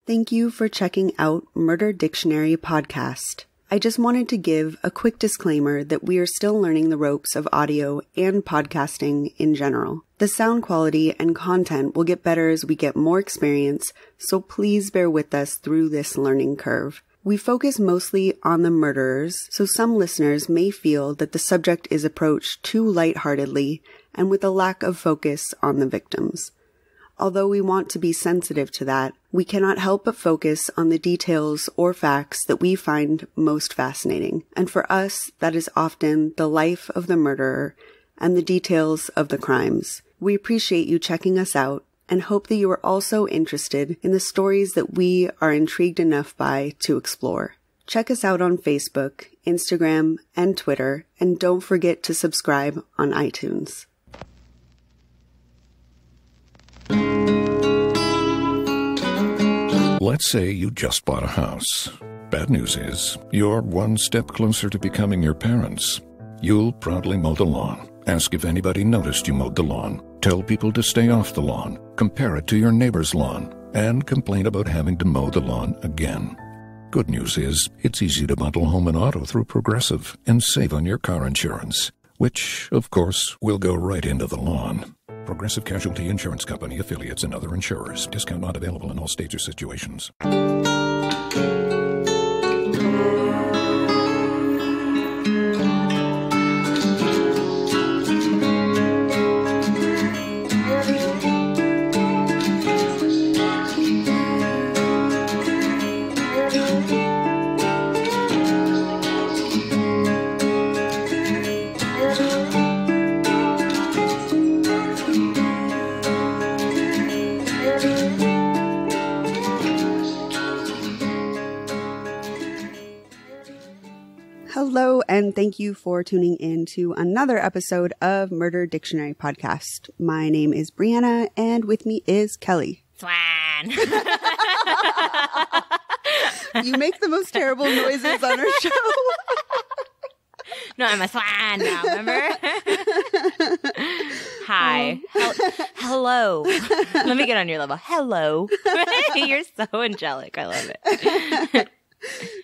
Thank you for checking out Murder Dictionary Podcast. I just wanted to give a quick disclaimer that we are still learning the ropes of audio and podcasting in general. The sound quality and content will get better as we get more experience, so please bear with us through this learning curve. We focus mostly on the murderers, so some listeners may feel that the subject is approached too lightheartedly and with a lack of focus on the victims. Although we want to be sensitive to that, we cannot help but focus on the details or facts that we find most fascinating. And for us, that is often the life of the murderer and the details of the crimes. We appreciate you checking us out and hope that you are also interested in the stories that we are intrigued enough by to explore. Check us out on Facebook, Instagram, and Twitter, and don't forget to subscribe on iTunes. Let's say you just bought a house. Bad news is, you're one step closer to becoming your parents. You'll proudly mow the lawn, ask if anybody noticed you mowed the lawn, tell people to stay off the lawn, compare it to your neighbor's lawn, and complain about having to mow the lawn again. Good news is, it's easy to bundle home and auto through Progressive and save on your car insurance, which, of course, will go right into the lawn. Progressive Casualty Insurance Company, affiliates, and other insurers. Discount not available in all states or situations. Hello, and thank you for tuning in to another episode of Murder Dictionary Podcast. My name is Brianna, and with me is Kelly. Swan. You make the most terrible noises on our show. No, I'm a swan now, remember? Hi. Hello. Let me get on your level. Hello. You're so angelic. I love it.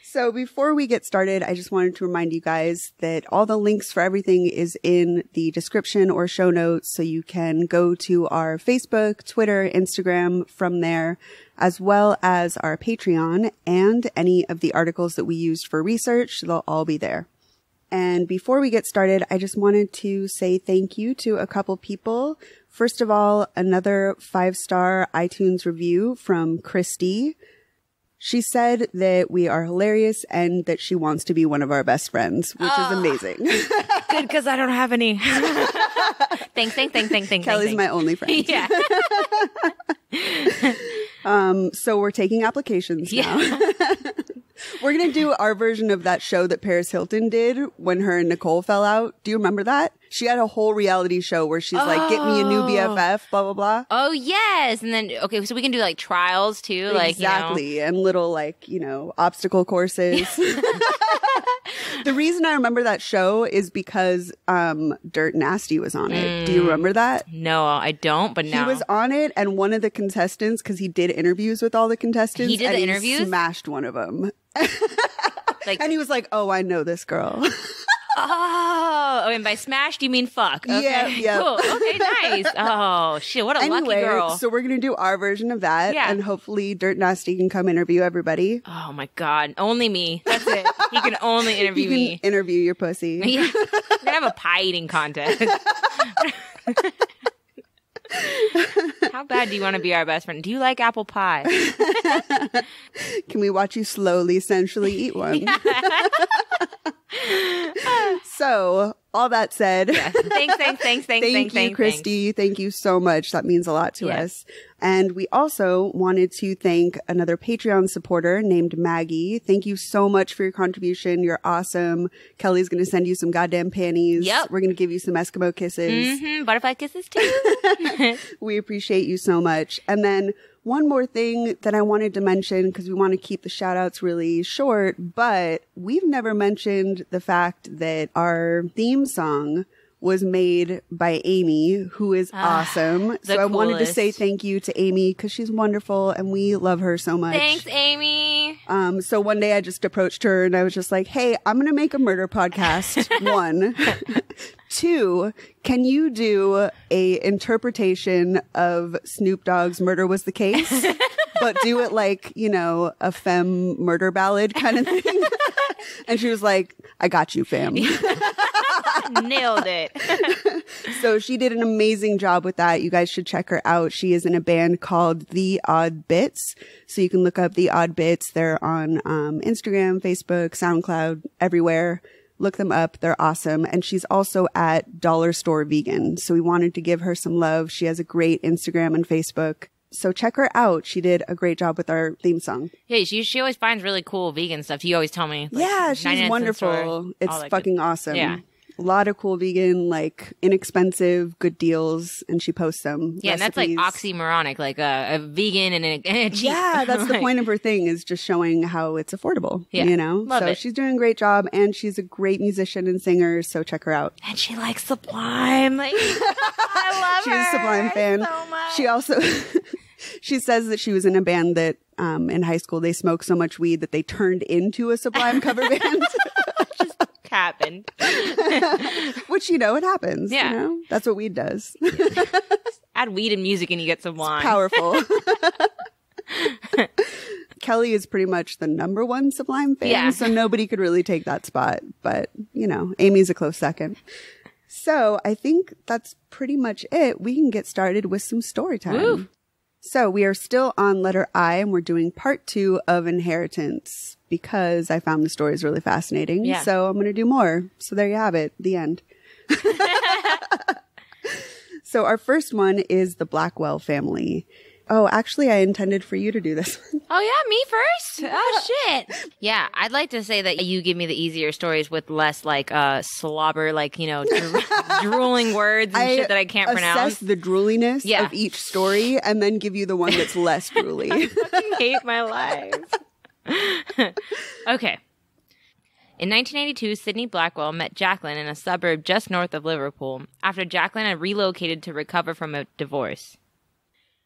So before we get started, I just wanted to remind you guys that all the links for everything is in the description or show notes. So you can go to our Facebook, Twitter, Instagram from there, as well as our Patreon and any of the articles that we used for research. They'll all be there. And before we get started, I just wanted to say thank you to a couple people. First of all, another 5-star iTunes review from Christy. She said that we are hilarious and that she wants to be one of our best friends, which is amazing. Good, because I don't have any. Thanks. Kelly's my only friend. Yeah. So we're taking applications now. We're going to do our version of that show that Paris Hilton did when her and Nicole fell out. Do you remember that? She had a whole reality show where she's like, get me a new BFF, blah, blah, blah. Oh, yes. And then, okay, so we can do like trials too. Exactly. And little obstacle courses. The reason I remember that show is because Dirt Nasty was on it. Do you remember that? No, I don't, but now. He was on it, and one of the contestants, because he did interviews with all the contestants. He did the interviews? He smashed one of them. And he was like, oh, I know this girl. Oh, and by smashed, you mean fuck. Okay. Yeah. Cool. Okay, nice. Oh, shit, what a lucky girl. So we're going to do our version of that. Yeah. And hopefully Dirt Nasty can come interview everybody. Oh, my God. Only me. That's it. He can only interview me. You can interview your pussy. Yeah. We're going to have a pie eating contest. How bad do you want to be our best friend? Do you like apple pie? Can we watch you slowly, sensually eat one? So, all that said, yeah. Thanks. Thank you, Christy. Thank you so much. That means a lot to us. And we also wanted to thank another Patreon supporter named Maggie. Thank you so much for your contribution. You're awesome. Kelly's going to send you some goddamn panties. Yep. We're going to give you some Eskimo kisses. Butterfly kisses too. We appreciate you so much. And then one more thing that I wanted to mention, because we want to keep the shout outs really short, but we've never mentioned the fact that our theme song was made by Amy, who is awesome. So I wanted to say thank you to Amy because she's wonderful and we love her so much. Thanks, Amy. So one day I just approached her and I was just like, hey, I'm going to make a murder podcast. 1. 2, can you do a interpretation of Snoop Dogg's Murder Was the Case? But do it like, you know, a femme murder ballad kind of thing. And she was like, I got you, fam. Nailed it. So she did an amazing job with that. You guys should check her out. She is in a band called The Odd Bits. So you can look up The Odd Bits. They're on Instagram, Facebook, SoundCloud, everywhere. Look them up. They're awesome. And she's also at Dollar Store Vegan. So we wanted to give her some love. She has a great Instagram and Facebook. So check her out. She did a great job with our theme song. Yeah, she always finds really cool vegan stuff. You always tell me. Like, yeah, she's wonderful. It's fucking awesome. Yeah. A lot of cool vegan, like inexpensive, good deals, and she posts them. Yeah, recipes. And that's like oxymoronic, like a vegan and a cheap. Yeah, that's the point of her thing, is just showing how it's affordable. Yeah, you know? love it. She's doing a great job, and she's a great musician and singer, so check her out. And she likes Sublime. Like, I love her. She's a Sublime fan. So much. She also... She says that she was in a band that in high school they smoked so much weed that they turned into a Sublime cover band. Just happened. Which, you know, it happens. Yeah. You know? That's what weed does. Add weed and music and you get Sublime. It's powerful. Kelly is pretty much the number one Sublime fan, Yeah. so nobody could really take that spot. But, you know, Amy's a close second. So I think that's pretty much it. We can get started with some story time. Woo. So we are still on letter I, and we're doing part 2 of inheritance because I found the stories really fascinating. Yeah. So I'm going to do more. So there you have it. The end. So our first one is the Blackwell family. Oh, actually, I intended for you to do this one. Oh, yeah, me first? Oh, shit. Yeah, I'd like to say that you give me the easier stories with less, like, slobber, like, you know, drooling words and shit that I can't pronounce. Assess the drooliness of each story and then give you the one that's less drooly. I fucking hate my life. Okay. In 1982, Sydney Blackwell met Jacqueline in a suburb just north of Liverpool after Jacqueline had relocated to recover from a divorce.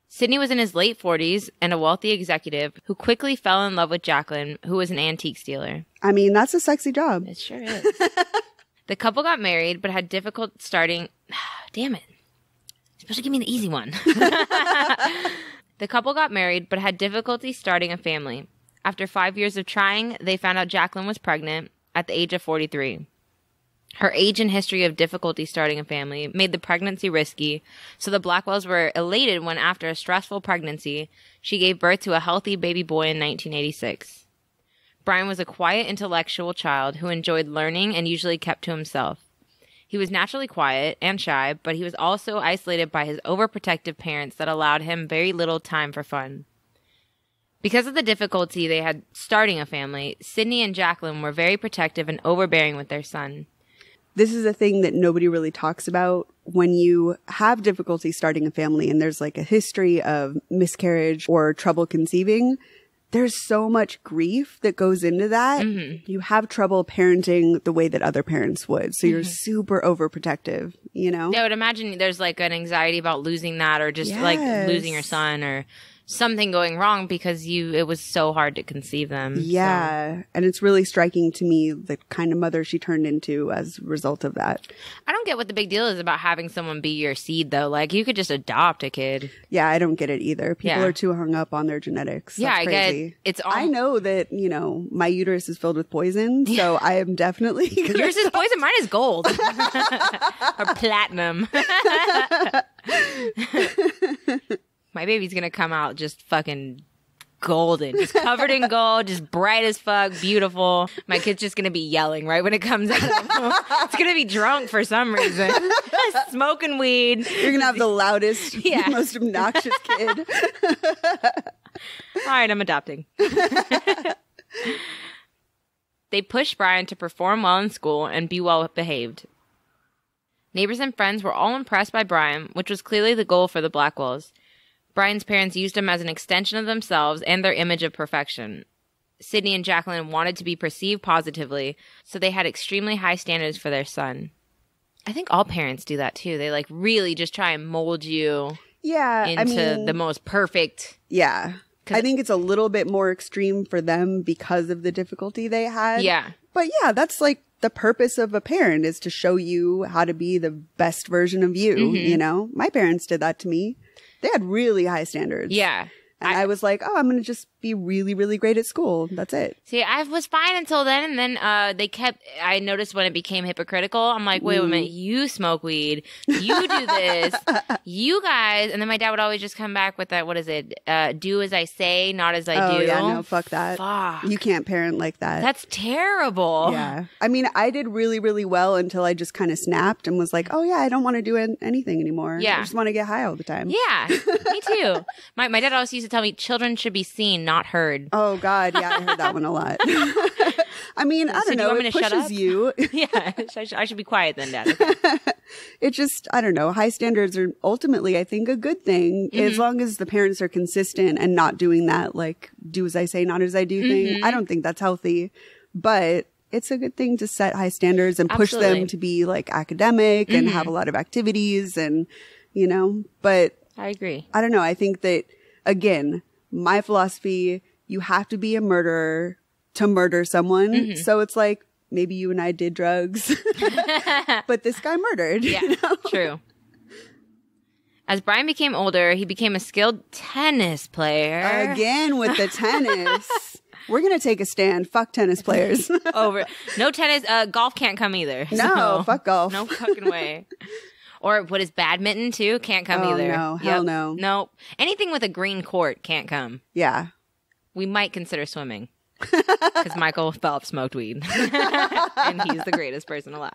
Sydney was in his late 40s and a wealthy executive who quickly fell in love with Jacqueline, who was an antique dealer. I mean, that's a sexy job. It sure is. The couple got married, but had difficult starting... Damn it. You're supposed to give me the easy one. The couple got married, but had difficulty starting a family. After 5 years of trying, they found out Jacqueline was pregnant at the age of 43. Her age and history of difficulty starting a family made the pregnancy risky, so the Blackwells were elated when, after a stressful pregnancy, she gave birth to a healthy baby boy in 1986. Brian was a quiet, intellectual child who enjoyed learning and usually kept to himself. He was naturally quiet and shy, but he was also isolated by his overprotective parents that allowed him very little time for fun. Because of the difficulty they had starting a family, Sydney and Jacqueline were very protective and overbearing with their son. This is a thing that nobody really talks about. When you have difficulty starting a family and there's like a history of miscarriage or trouble conceiving, there's so much grief that goes into that. Mm-hmm. You have trouble parenting the way that other parents would. So you're super overprotective, you know? Yeah, I would imagine there's like an anxiety about losing that or just like losing your son or something going wrong because it was so hard to conceive them. Yeah. So. And it's really striking to me the kind of mother she turned into as a result of that. I don't get what the big deal is about having someone be your seed though. Like you could just adopt a kid. Yeah, I don't get it either. People are too hung up on their genetics. Yeah, That's crazy. I get it's all I know that, you know, my uterus is filled with poison, so I am definitely Yours is poison, mine is gold. Or platinum. My baby's gonna come out just fucking golden, just covered in gold, just bright as fuck, beautiful. My kid's just gonna be yelling right when it comes out. It's gonna be drunk for some reason, smoking weed. You're gonna have the loudest, most obnoxious kid. All right, I'm adopting. They pushed Brian to perform well in school and be well behaved. Neighbors and friends were all impressed by Brian, which was clearly the goal for the Blackwells. Brian's parents used him as an extension of themselves and their image of perfection. Sydney and Jacqueline wanted to be perceived positively, so they had extremely high standards for their son. I think all parents do that too. They like really just try and mold you into the most perfect. Yeah. I think it's a little bit more extreme for them because of the difficulty they had. Yeah. But yeah, that's like the purpose of a parent, is to show you how to be the best version of you, you know? My parents did that to me. They had really high standards. Yeah. And I was like, oh, I'm going to just be really, really great at school. That's it. See, I was fine until then. And then I noticed when it became hypocritical, I'm like, wait a minute, you smoke weed. You do this. You guys. And then my dad would always just come back with that, what is it? Do as I say, not as I do. Oh, yeah, no, fuck that. Fuck. You can't parent like that. That's terrible. Yeah. I mean, I did really, really well until I just kind of snapped and was like, oh, yeah, I don't want to do anything anymore. Yeah. I just want to get high all the time. Yeah, me too. My dad always used to tell me children should be seen, not heard. Oh, God. Yeah, I heard that one a lot. I mean, I don't know. It pushes you. Yeah, I should be quiet then, Dad. Okay. It just, I don't know. High standards are ultimately, I think, a good thing as long as the parents are consistent and not doing that, like, do as I say, not as I do thing. I don't think that's healthy, but it's a good thing to set high standards and push them to be like academic and have a lot of activities and, you know, but I agree. I don't know. I think that, again, my philosophy, you have to be a murderer to murder someone. So it's like, maybe you and I did drugs, but this guy murdered. Yeah, you know? True. As Brian became older, he became a skilled tennis player. Again with the tennis. We're going to take a stand. Fuck tennis players. Over. No tennis. Golf can't come either. No, fuck golf. No fucking way. Or what is badminton too? Can't come either. No, hell no. Nope. Anything with a green court can't come. Yeah. We might consider swimming. Because Michael Phelps smoked weed. And he's the greatest person alive.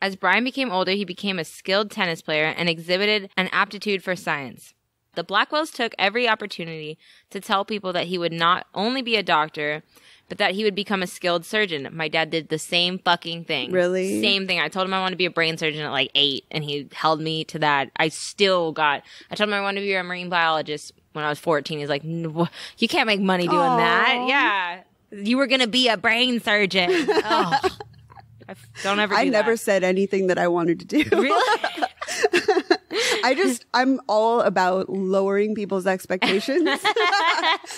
As Brian became older, he became a skilled tennis player and exhibited an aptitude for science. The Blackwells took every opportunity to tell people that he would not only be a doctor, but that he would become a skilled surgeon. My dad did the same fucking thing. Really? Same thing. I told him I wanted to be a brain surgeon at like 8, and he held me to that. I told him I wanted to be a marine biologist when I was 14. He's like, no, you can't make money doing that. Yeah. You were going to be a brain surgeon. Oh. Don't ever do that. I never said anything that I wanted to do. Really? I'm all about lowering people's expectations.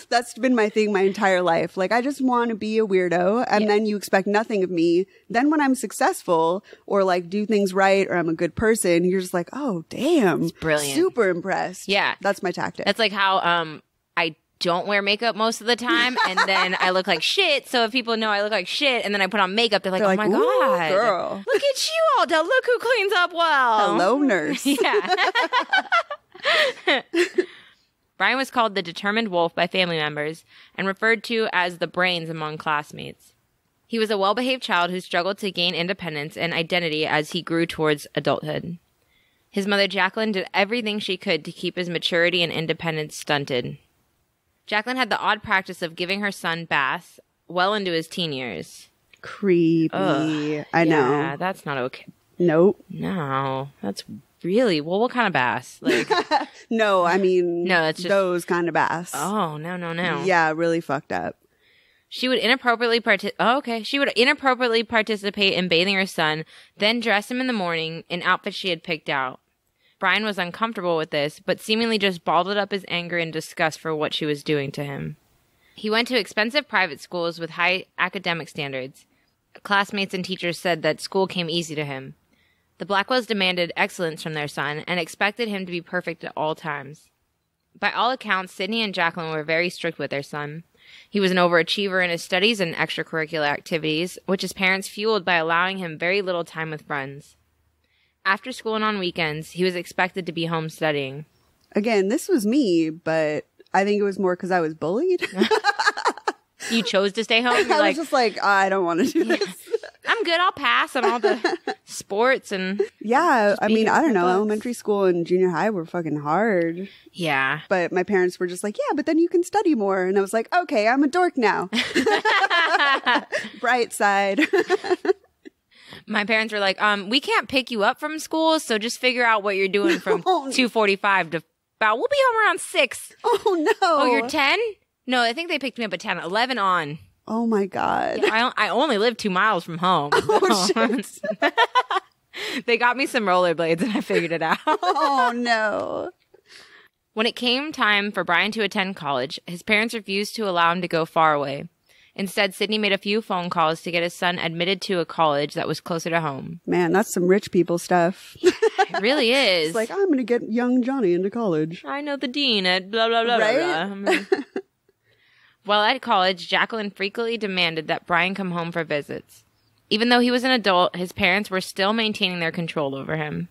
That's been my thing my entire life. Like, I just want to be a weirdo, and then you expect nothing of me. Then when I'm successful or like do things right or I'm a good person, you're just like, oh, damn. It's brilliant. Super impressed. Yeah. That's my tactic. That's like how I don't wear makeup most of the time, and then I look like shit. So if people know I look like shit, and then I put on makeup, they're like, oh my God, girl. Look at you all. Look who cleans up well. Hello, nurse. Yeah. Brian was called the determined wolf by family members and referred to as the brains among classmates. He was a well-behaved child who struggled to gain independence and identity as he grew towards adulthood. His mother, Jacqueline, did everything she could to keep his maturity and independence stunted. Jacqueline had the odd practice of giving her son baths well into his teen years. Creepy. Ugh. I know. Yeah, that's not okay. Nope. No, that's really... Well, what kind of baths? Like, no, I mean, no, it's just those kind of baths. Oh, no. Yeah, really fucked up. She would inappropriately participate in bathing her son, then dress him in the morning in outfits she had picked out. Brian was uncomfortable with this, but seemingly just bottled up his anger and disgust for what she was doing to him. He went to expensive private schools with high academic standards. Classmates and teachers said that school came easy to him. The Blackwells demanded excellence from their son and expected him to be perfect at all times. By all accounts, Sydney and Jacqueline were very strict with their son. He was an overachiever in his studies and extracurricular activities, which his parents fueled by allowing him very little time with friends. After school and on weekends, he was expected to be home studying. Again, this was me, but I think it was more because I was bullied. You chose to stay home? I was just like, I don't want to do this. I'm good. I'll pass on all the sports and... Yeah, I mean, I don't know. Elementary school and junior high were fucking hard. Yeah. But my parents were just like, yeah, but then you can study more. And I was like, okay, I'm a dork now. Bright side. My parents were like, we can't pick you up from school, so just figure out what you're doing from 2:45 to about, we'll be home around 6. Oh, no. Oh, you're 10? No, I think they picked me up at 10. 11 on. Oh, my God. Yeah, I only live 2 miles from home. Oh, shit. They got me some rollerblades and I figured it out. Oh, no. When it came time for Brian to attend college, his parents refused to allow him to go far away. Instead, Sydney made a few phone calls to get his son admitted to a college that was closer to home. Man, that's some rich people stuff. It really is. It's like, I'm going to get young Johnny into college. I know the dean at blah, blah, blah, right? blah, blah. While at college, Jacqueline frequently demanded that Brian come home for visits. Even though he was an adult, his parents were still maintaining their control over him.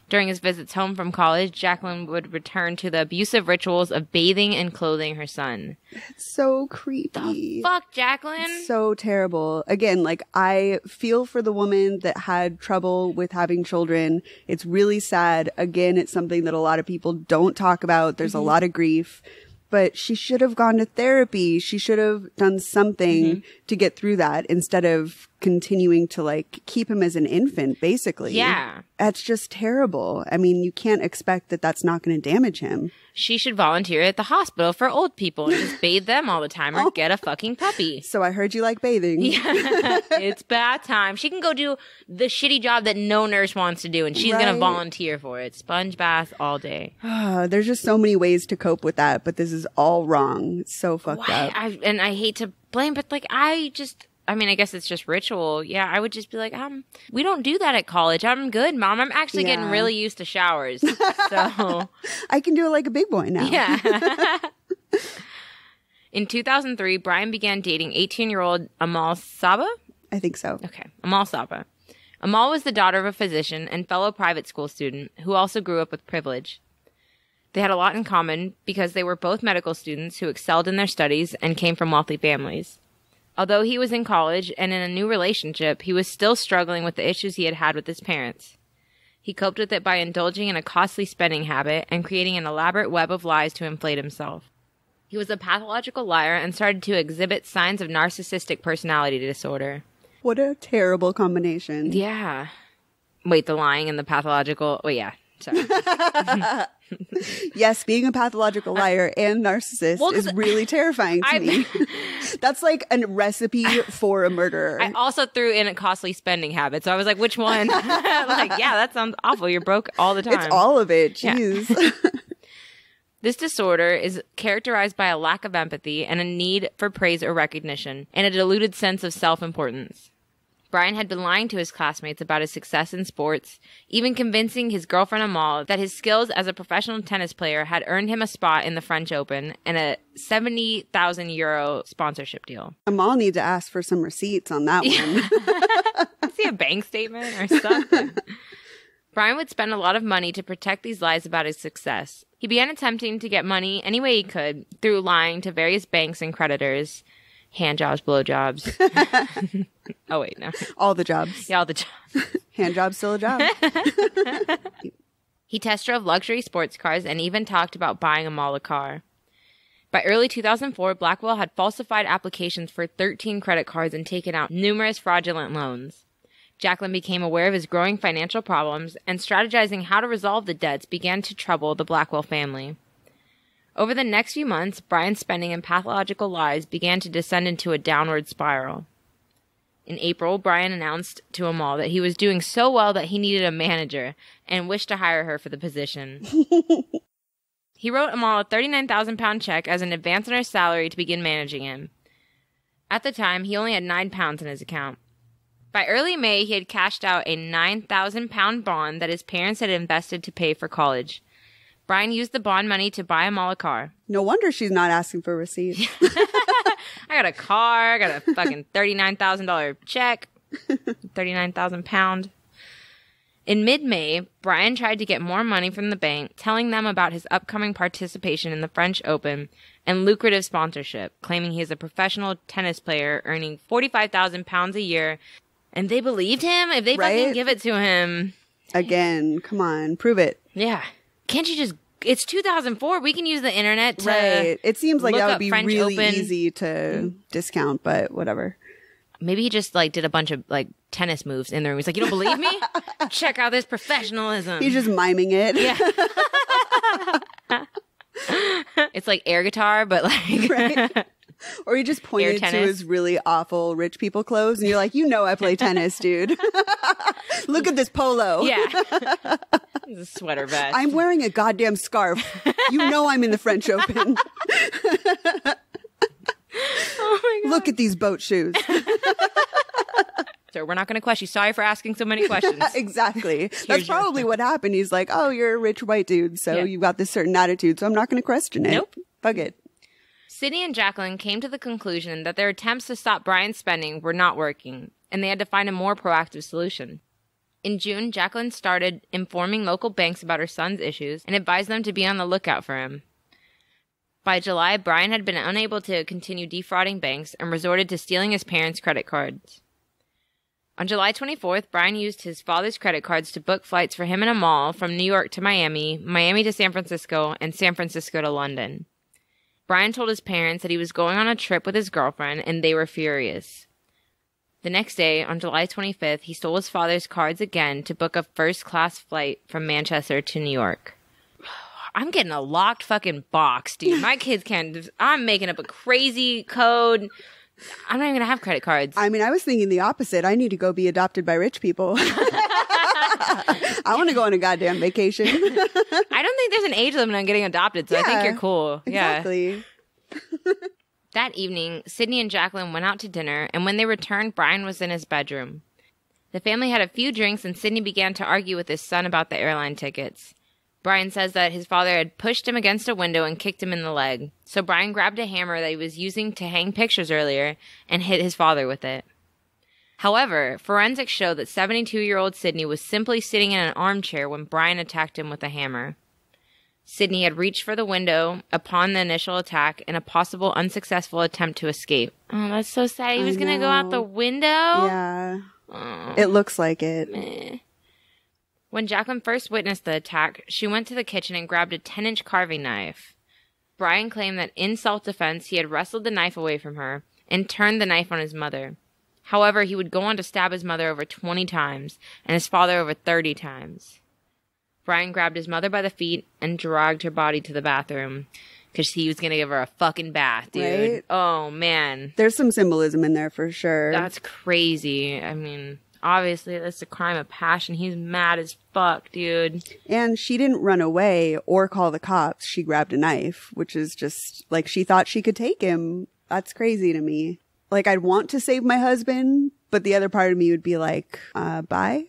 During his visits home from college, Jacqueline would return to the abusive rituals of bathing and clothing her son. It's so creepy. The fuck, Jacqueline? It's so terrible. Again, like, I feel for the woman that had trouble with having children. It's really sad. Again, it's something that a lot of people don't talk about. There's a lot of grief. But she should have gone to therapy. She should have done something to get through that instead of continuing to, like, keep him as an infant, basically. Yeah. That's just terrible. I mean, you can't expect that that's not going to damage him. She should volunteer at the hospital for old people and just bathe them all the time or get a fucking puppy. So I heard you like bathing. Yeah. It's bath time. She can go do the shitty job that no nurse wants to do, and she's going to volunteer for it. Sponge bath all day. There's just so many ways to cope with that, but this is all wrong. It's so fucked up. And I hate to blame, but like I mean, I guess it's just ritual. Yeah, I would just be like, we don't do that at college. I'm good, Mom. I'm actually getting really used to showers. So I can do it like a big boy now. Yeah. In 2003, Brian began dating 18-year-old Amal Saba? I think so. Okay, Amal Saba. Amal was the daughter of a physician and fellow private school student who also grew up with privilege. They had a lot in common because they were both medical students who excelled in their studies and came from wealthy families. Although he was in college and in a new relationship, he was still struggling with the issues he had had with his parents. He coped with it by indulging in a costly spending habit and creating an elaborate web of lies to inflate himself. He was a pathological liar and started to exhibit signs of narcissistic personality disorder. What a terrible combination. Yeah. Wait, the lying and the pathological... Oh, yeah. Sorry. Yes, being a pathological liar and narcissist is really terrifying to me. That's like a recipe for a murderer. I also threw in a costly spending habit, so I was like, which one? Like, yeah, that sounds awful. You're broke all the time. It's all of it. Jeez. Yeah. This disorder is characterized by a lack of empathy and a need for praise or recognition, and a diluted sense of self-importance. Brian had been lying to his classmates about his success in sports, even convincing his girlfriend Amal that his skills as a professional tennis player had earned him a spot in the French Open and a €70,000 sponsorship deal. Amal needs to ask for some receipts on that one. See a bank statement or something. Brian would spend a lot of money to protect these lies about his success. He began attempting to get money any way he could through lying to various banks and creditors. Hand jobs, blow jobs. Oh, wait, no. All the jobs. Yeah, all the jobs. Hand job's still a job. He test drove luxury sports cars and even talked about buying Amal a car. By early 2004, Blackwell had falsified applications for 13 credit cards and taken out numerous fraudulent loans. Jacqueline became aware of his growing financial problems, and strategizing how to resolve the debts began to trouble the Blackwell family. Over the next few months, Brian's spending and pathological lies began to descend into a downward spiral. In April, Brian announced to Amal that he was doing so well that he needed a manager and wished to hire her for the position. He wrote Amal a £39,000 check as an advance on her salary to begin managing him. At the time, he only had £9 in his account. By early May, he had cashed out a £9,000 bond that his parents had invested to pay for college. Brian used the bond money to buy Amal a car. No wonder she's not asking for receipts. I got a car, I got a fucking $39,000 check, £39,000. In mid-May, Brian tried to get more money from the bank, telling them about his upcoming participation in the French Open and lucrative sponsorship, claiming he is a professional tennis player earning £45,000 a year. And they believed him if they fucking give it to him. Again, come on, prove it. Yeah. Can't you just... It's 2004. We can use the internet to... Right. It seems like that would be French really Open. easy to discount, but whatever. Maybe he just like did a bunch of like tennis moves in the room. He's like, you don't believe me? Check out this professionalism. He's just miming it. Yeah. It's like air guitar, but like... Right. Or he just pointed to his really awful rich people clothes and you're like, you know I play tennis, dude. Look at this polo. Yeah. It's a sweater vest. I'm wearing a goddamn scarf. You know I'm in the French Open. Oh my God. Look at these boat shoes. Sir, we're not going to question you. Sorry for asking so many questions. Exactly. That's probably what happened. He's like, oh, you're a rich white dude, so you've got this certain attitude, so I'm not going to question it. Nope. Fuck it. Sydney and Jacqueline came to the conclusion that their attempts to stop Brian's spending were not working, and they had to find a more proactive solution. In June, Jacqueline started informing local banks about her son's issues and advised them to be on the lookout for him. By July, Brian had been unable to continue defrauding banks and resorted to stealing his parents' credit cards. On July 24th, Brian used his father's credit cards to book flights for him and Amal from New York to Miami, Miami to San Francisco, and San Francisco to London. Brian told his parents that he was going on a trip with his girlfriend, and they were furious. The next day, on July 25th, he stole his father's cards again to book a first-class flight from Manchester to New York. I'm getting a locked fucking box, dude. My kids can't... I'm making up a crazy code... I'm not even going to have credit cards. I mean, I was thinking the opposite. I need to go be adopted by rich people. I want to go on a goddamn vacation. I don't think there's an age limit on getting adopted, so I think you're cool. Exactly. Yeah. That evening, Sydney and Jacqueline went out to dinner, and when they returned, Brian was in his bedroom. The family had a few drinks, and Sydney began to argue with his son about the airline tickets. Brian says that his father had pushed him against a window and kicked him in the leg. So Brian grabbed a hammer that he was using to hang pictures earlier and hit his father with it. However, forensics show that 72-year-old Sydney was simply sitting in an armchair when Brian attacked him with a hammer. Sydney had reached for the window upon the initial attack in a possible unsuccessful attempt to escape. Oh, that's so sad. He was going to go out the window? Yeah. Oh. It looks like it. Meh. When Jacqueline first witnessed the attack, she went to the kitchen and grabbed a 10-inch carving knife. Brian claimed that in self-defense, he had wrestled the knife away from her and turned the knife on his mother. However, he would go on to stab his mother over 20 times and his father over 30 times. Brian grabbed his mother by the feet and dragged her body to the bathroom because he was going to give her a fucking bath, dude. Right? Oh, man. There's some symbolism in there for sure. That's crazy. I mean... Obviously, that's a crime of passion. He's mad as fuck, dude. And she didn't run away or call the cops. She grabbed a knife, which is just like she thought she could take him. That's crazy to me. Like, I'd want to save my husband, but the other part of me would be like, bye.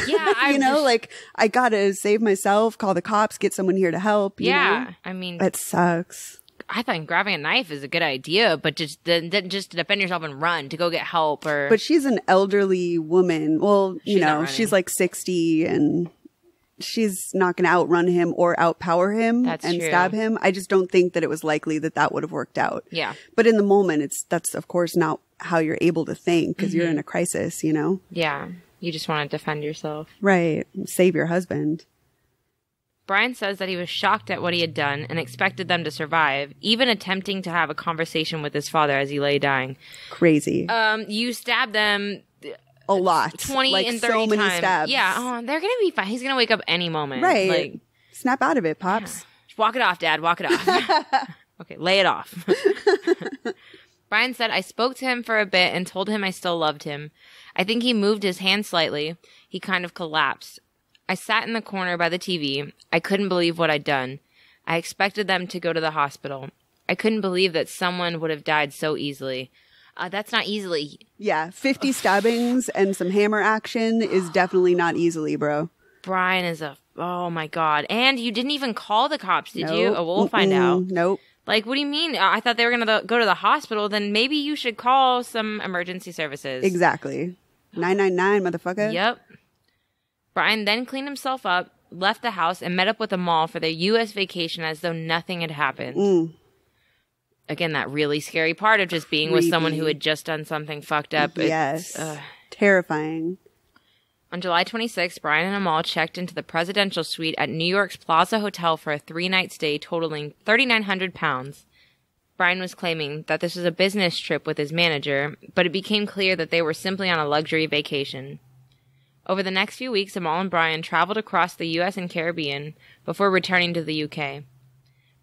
Yeah, you know, like, I gotta save myself, call the cops, get someone here to help. You know? I mean, it sucks. I thought grabbing a knife is a good idea, but just to defend yourself and run to go get help or. But she's an elderly woman. Well, you know, she's like 60 and she's not going to outrun him or outpower him and stab him. I just don't think that it was likely that that would have worked out. Yeah. But in the moment, that's of course not how you're able to think because you're in a crisis, you know? Yeah. You just want to defend yourself. Right. Save your husband. Brian says that he was shocked at what he had done and expected them to survive, even attempting to have a conversation with his father as he lay dying. Crazy. You stabbed them a lot. 20 like and 30 so many times. Stabs. Yeah. Oh, they're going to be fine. He's going to wake up any moment. Right. Like, snap out of it, Pops. Yeah. Walk it off, Dad. Walk it off. Okay, lay it off. Brian said, I spoke to him for a bit and told him I still loved him. I think he moved his hand slightly. He kind of collapsed. I sat in the corner by the TV. I couldn't believe what I'd done. I expected them to go to the hospital. I couldn't believe that someone would have died so easily. That's not easily. Yeah, 50 stabbings and some hammer action is definitely not easily, bro. Brian is oh my God. And you didn't even call the cops, did you? Oh, we'll find out. Nope. Like, what do you mean? I thought they were going to go to the hospital. Then maybe you should call some emergency services. Exactly. 999, motherfucker. Yep. Brian then cleaned himself up, left the house, and met up with Amal for their U.S. vacation as though nothing had happened. Again, that really scary part of just being with someone who had just done something fucked up. Yes. Terrifying. On July 26th, Brian and Amal checked into the presidential suite at New York's Plaza Hotel for a 3-night stay totaling £3,900. Brian was claiming that this was a business trip with his manager, but it became clear that they were simply on a luxury vacation. Over the next few weeks, Amal and Brian traveled across the U.S. and Caribbean before returning to the U.K.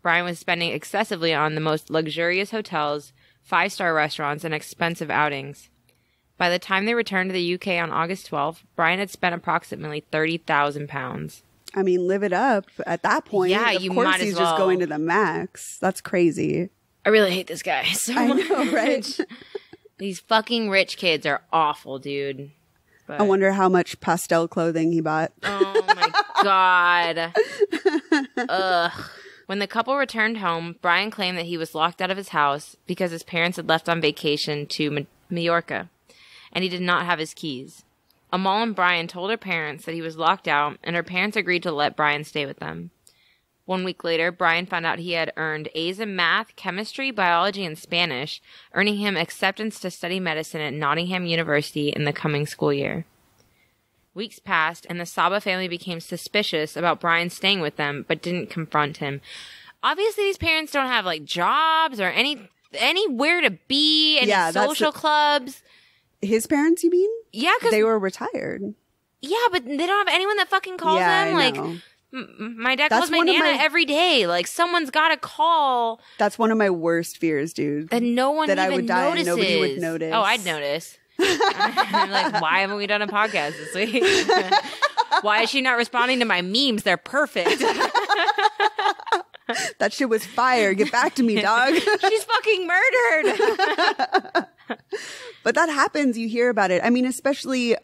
Brian was spending excessively on the most luxurious hotels, 5-star restaurants, and expensive outings. By the time they returned to the UK on August 12th, Brian had spent approximately £30,000. I mean, live it up at that point. Yeah, of you course might as he's well. just going to the max. That's crazy. I really hate this guy so I much. know, right? These fucking rich kids are awful, dude. But, I wonder how much pastel clothing he bought. oh my God. Ugh. When the couple returned home, Brian claimed that he was locked out of his house because his parents had left on vacation to Mallorca, and he did not have his keys. Amal and Brian told her parents that he was locked out, and her parents agreed to let Brian stay with them. 1 week later, Brian found out he had earned A's in math, chemistry, biology, and Spanish, earning him acceptance to study medicine at Nottingham University in the coming school year. Weeks passed, and the Saba family became suspicious about Brian staying with them, but didn't confront him. Obviously, these parents don't have, like, jobs or anywhere to be, any social clubs. His parents, you mean? Yeah, because they were retired. Yeah, but they don't have anyone that fucking calls them. I like, know. My dad calls my Nana every day. Like, someone's got to call. That's one of my worst fears, dude. That no one that even I would die notices. and nobody would notice. Oh, I'd notice. I'm like, why haven't we done a podcast this week? Why is she not responding to my memes? They're perfect. That shit was fire. Get back to me, dog. She's fucking murdered. But that happens. You hear about it. I mean, especially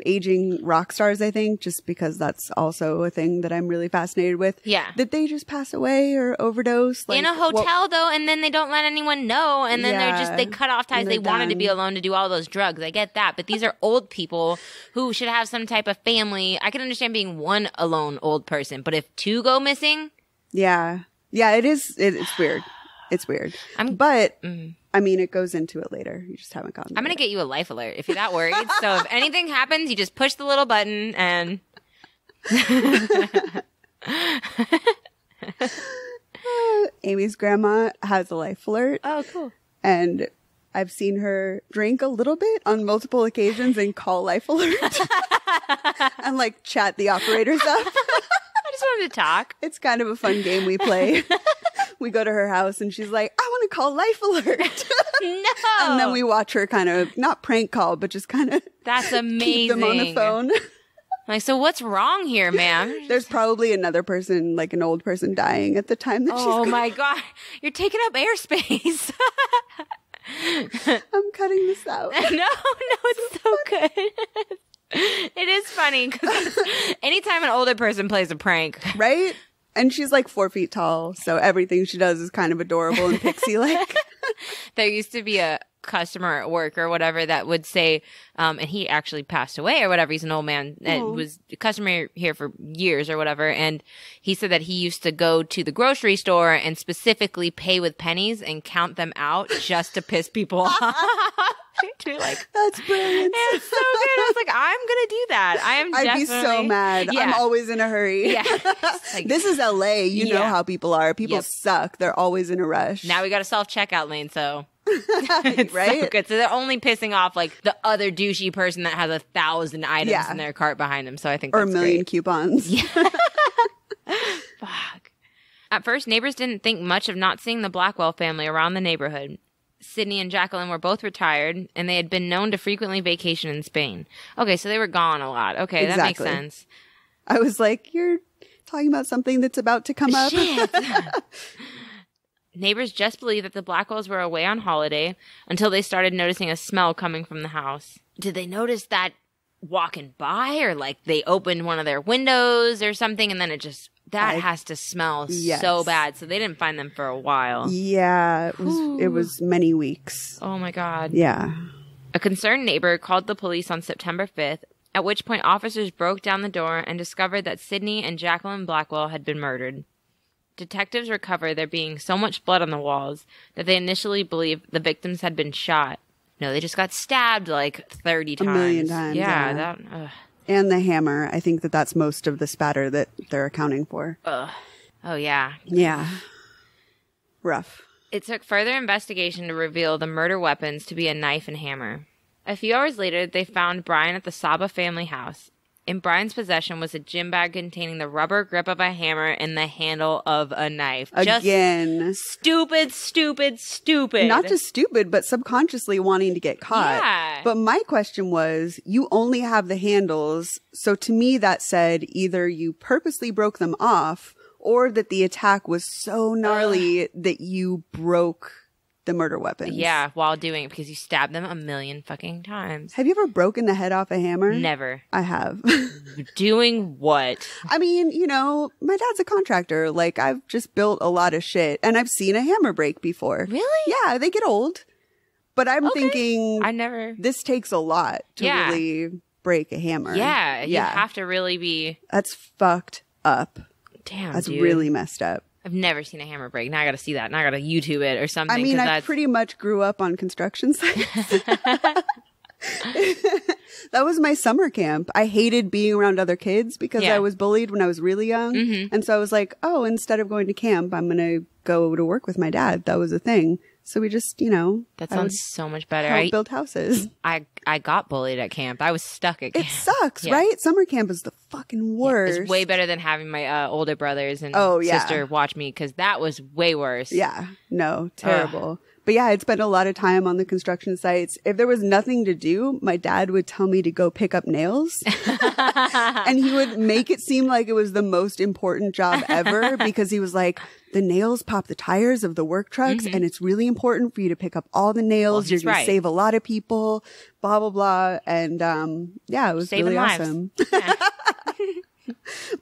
aging rock stars, I think, just because that's also a thing that I'm really fascinated with. Yeah. That they just pass away or overdose. Like, in a hotel, though, and then they don't let anyone know. And then they cut off ties. They wanted to be alone to do all those drugs. I get that. But these are old people who should have some type of family. I can understand being one alone old person. But if two go missing... Yeah. Yeah, it is. It's weird. It's weird. I mean, it goes into it later. You just haven't gotten I'm going to get you a life alert if you're that worried. So if anything happens, you just push the little button and... Amy's grandma has a life alert. Oh, cool. And I've seen her drink a little bit on multiple occasions and call life alert. And like chat the operators up. I just wanted to talk. It's kind of a fun game we play. We go to her house and she's like, I want to call life alert. No. And then we watch her kind of, not prank call, but just kind of That's amazing. keep them on the phone. Like, so what's wrong here, ma'am? There's probably another person, like an old person dying at the time that she's Oh my God. You're taking up airspace. I'm cutting this out. No, it's so good. It is funny because anytime an older person plays a prank. Right? And she's like 4 feet tall, so everything she does is kind of adorable and pixie-like. There used to be a customer at work or whatever that would say, and he actually passed away or whatever. He's an old man that was a customer here for years or whatever. And he said that he used to go to the grocery store and specifically pay with pennies and count them out just to piss people off. Like, that's brilliant. It's so good. I was like, I'm gonna do that. I'd be so mad. Yeah. I'm always in a hurry. Yeah. Like, this is LA. You know how people are. People suck. They're always in a rush. Now we got a self-checkout lane, so it's right? so good. So they're only pissing off like the other douchey person that has 1,000 items in their cart behind them. So I think that's or a million great. coupons. Yeah. Fuck. At first, neighbors didn't think much of not seeing the Blackwell family around the neighborhood. Sydney and Jacqueline were both retired, and they had been known to frequently vacation in Spain. Okay, so they were gone a lot. Okay, exactly. That makes sense. I was like, you're talking about something that's about to come up. Shit. Neighbors just believed that the Blackwells were away on holiday until they started noticing a smell coming from the house. Did they notice that walking by, or like they opened one of their windows or something, and then it just... That has to smell so bad. So they didn't find them for a while. Yeah, it was many weeks. Oh my God. Yeah. A concerned neighbor called the police on September 5th, at which point officers broke down the door and discovered that Sydney and Jacqueline Blackwell had been murdered. Detectives recovered there being so much blood on the walls that they initially believed the victims had been shot. No, they just got stabbed like 30 times. A million times. Yeah. And the hammer. I think that's most of the spatter that they're accounting for. Oh, yeah. Yeah. Rough. It took further investigation to reveal the murder weapons to be a knife and hammer. A few hours later, they found Brian at the Saba family house. In Brian's possession was a gym bag containing the rubber grip of a hammer and the handle of a knife. Again. Just stupid, stupid, stupid. Not just stupid, but subconsciously wanting to get caught. Yeah. But my question was, you only have the handles. So to me, that said either you purposely broke them off or that the attack was so gnarly that you broke the murder weapons. Yeah, while doing it because you stabbed them a million fucking times. Have you ever broken the head off a hammer? Never. I have. Doing what? I mean, you know, my dad's a contractor. Like, I've just built a lot of shit and I've seen a hammer break before. Really? Yeah, they get old. But I'm thinking I never. This takes a lot to really break a hammer. Yeah, you have to really be. That's fucked up. Damn, That's dude. really messed up. I've never seen a hammer break. Now I got to see that. Now I got to YouTube it or something. I mean, I pretty much grew up on construction sites. That was my summer camp. I hated being around other kids because I was bullied when I was really young. Mm-hmm. And so I was like, oh, instead of going to camp, I'm going to go to work with my dad. That was a thing. So we just, you know. That sounds so much better. I built houses. I got bullied at camp. I was stuck at camp. It sucks, right? Summer camp is the fucking worst. It's way better than having my older brothers and sister watch me because that was way worse. Yeah. No, terrible. But yeah, I'd spent a lot of time on the construction sites. If there was nothing to do, my dad would tell me to go pick up nails. And he would make it seem like it was the most important job ever because he was like, the nails pop the tires of the work trucks and it's really important for you to pick up all the nails. You're going to save a lot of people, blah, blah, blah. And yeah, it was Saving really lives. awesome.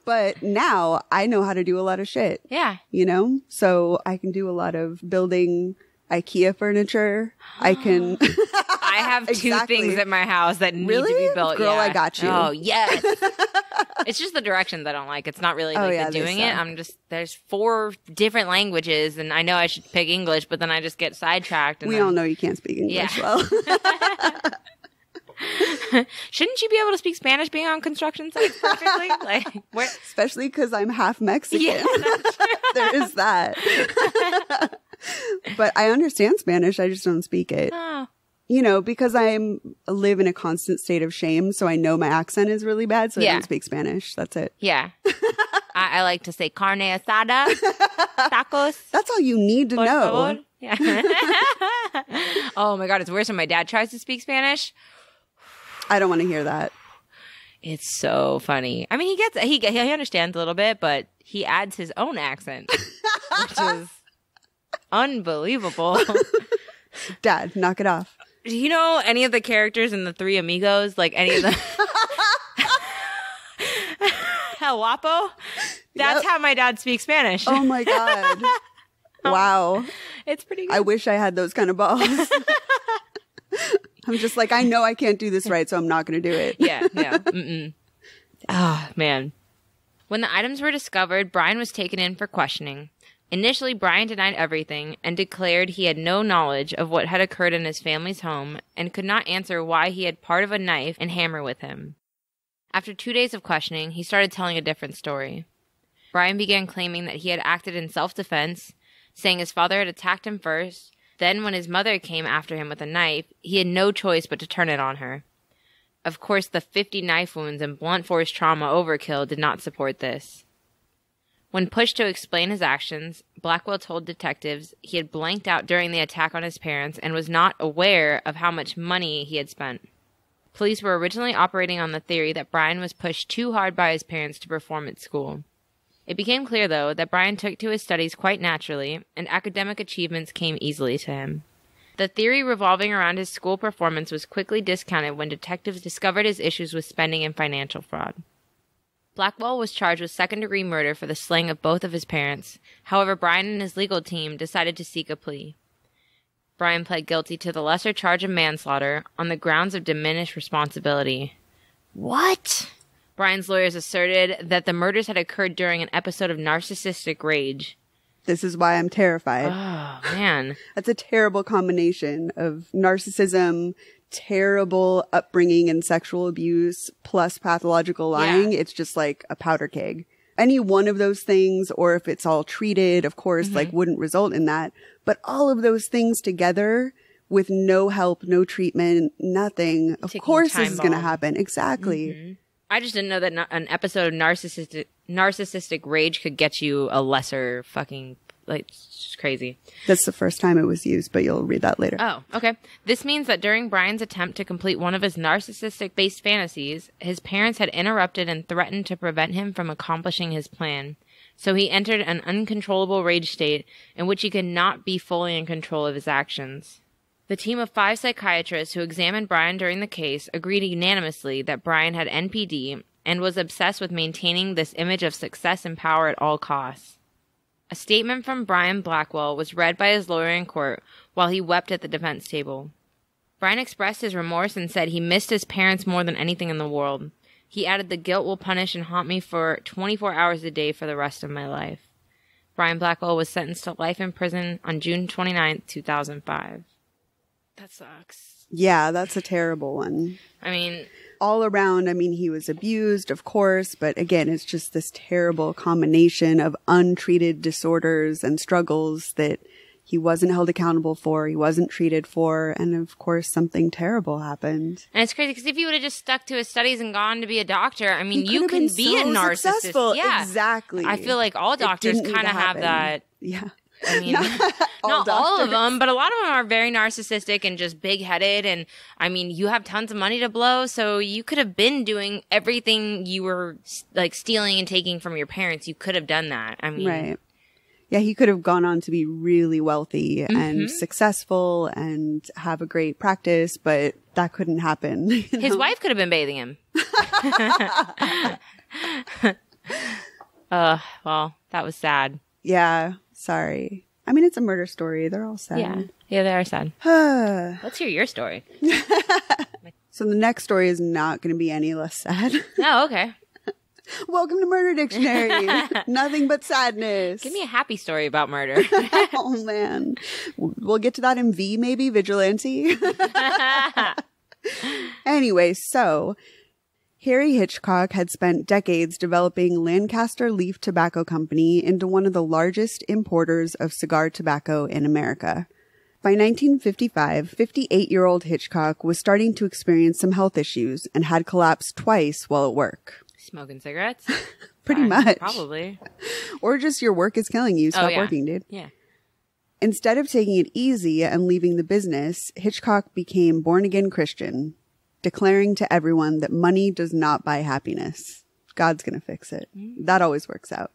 But now I know how to do a lot of shit. Yeah. You know? So I can do a lot of building IKEA furniture. I can. I have two things at my house that need to be built. Girl, I got you. Oh, yes. It's just the directions I don't like. It's not really like the doing it. I'm just, there's 4 different languages and I know I should pick English, but then I just get sidetracked. And we all know you can't speak English well. Shouldn't you be able to speak Spanish being on construction sites perfectly? Like, especially because I'm half Mexican. Yeah, there is that. But I understand Spanish. I just don't speak it. Oh. You know, because I live in a constant state of shame. So I know my accent is really bad. So I don't speak Spanish. That's it. Yeah. I like to say carne asada, tacos. That's all you need to know. Favor. Yeah. Oh my God. It's worse when my dad tries to speak Spanish. I don't want to hear that. It's so funny. I mean, he understands a little bit, but he adds his own accent, which is unbelievable. Dad, knock it off. Do you know any of the characters in the Three Amigos? Like any of the El Guapo? That's how my dad speaks Spanish. Oh my God. Wow. It's pretty good. I wish I had those kind of balls. I'm just like, I know I can't do this right, so I'm not going to do it. Yeah. Oh, man. When the items were discovered, Brian was taken in for questioning. Initially, Brian denied everything and declared he had no knowledge of what had occurred in his family's home and could not answer why he had part of a knife and hammer with him. After 2 days of questioning, he started telling a different story. Brian began claiming that he had acted in self-defense, saying his father had attacked him first. Then, when his mother came after him with a knife, he had no choice but to turn it on her. Of course, the 50 knife wounds and blunt force trauma overkill did not support this. When pushed to explain his actions, Blackwell told detectives he had blanked out during the attack on his parents and was not aware of how much money he had spent. Police were originally operating on the theory that Brian was pushed too hard by his parents to perform at school. It became clear, though, that Brian took to his studies quite naturally, and academic achievements came easily to him. The theory revolving around his school performance was quickly discounted when detectives discovered his issues with spending and financial fraud. Blackwell was charged with second-degree murder for the slaying of both of his parents. However, Brian and his legal team decided to seek a plea. Brian pled guilty to the lesser charge of manslaughter on the grounds of diminished responsibility. What? Brian's lawyers asserted that the murders had occurred during an episode of narcissistic rage. This is why I'm terrified. Oh, man. That's a terrible combination of narcissism, terrible upbringing and sexual abuse, plus pathological lying. Yeah. It's just like a powder keg. Any one of those things, or if it's all treated, of course, like wouldn't result in that. But all of those things together with no help, no treatment, nothing, of course this is going to happen. Exactly. I just didn't know that an episode of narcissistic rage could get you a lesser fucking, like, it's just crazy. That's the first time it was used, but you'll read that later. Oh, okay. This means that during Brian's attempt to complete one of his narcissistic-based fantasies, his parents had interrupted and threatened to prevent him from accomplishing his plan. So he entered an uncontrollable rage state in which he could not be fully in control of his actions. The team of 5 psychiatrists who examined Brian during the case agreed unanimously that Brian had NPD and was obsessed with maintaining this image of success and power at all costs. A statement from Brian Blackwell was read by his lawyer in court while he wept at the defense table. Brian expressed his remorse and said he missed his parents more than anything in the world. He added, "The guilt will punish and haunt me for 24 hours a day for the rest of my life." Brian Blackwell was sentenced to life in prison on June 29, 2005. That sucks. Yeah, that's a terrible one. I mean, all around, I mean, he was abused, of course, but again, it's just this terrible combination of untreated disorders and struggles that he wasn't held accountable for, he wasn't treated for, and of course, something terrible happened. And it's crazy because if he would have just stuck to his studies and gone to be a doctor, I mean, you can be so a narcissist. Successful. Yeah, exactly. I feel like all doctors kind of have that. Yeah. I mean, not all of them, but a lot of them are very narcissistic and just big-headed. And I mean, you have tons of money to blow, so you could have been doing everything you were like stealing and taking from your parents. You could have done that. I mean, right. Yeah, he could have gone on to be really wealthy and successful and have a great practice, but that couldn't happen. His wife could have been bathing him. Well, that was sad. Yeah, sorry. I mean, it's a murder story. They're all sad. Yeah, they are sad. Let's hear your story. So the next story is not going to be any less sad. Oh, okay. Welcome to Murder Dictionary. Nothing but sadness. Give me a happy story about murder. Oh, man. We'll get to that in V, maybe, Vigilante. Anyway, so Harry Hitchcock had spent decades developing Lancaster Leaf Tobacco Company into one of the largest importers of cigar tobacco in America. By 1955, 58-year-old Hitchcock was starting to experience some health issues and had collapsed twice while at work. Smoking cigarettes? Pretty much. Probably. Or just your work is killing you. Stop working, dude. Yeah. Instead of taking it easy and leaving the business, Hitchcock became born-again Christian, declaring to everyone that money does not buy happiness. God's going to fix it. That always works out.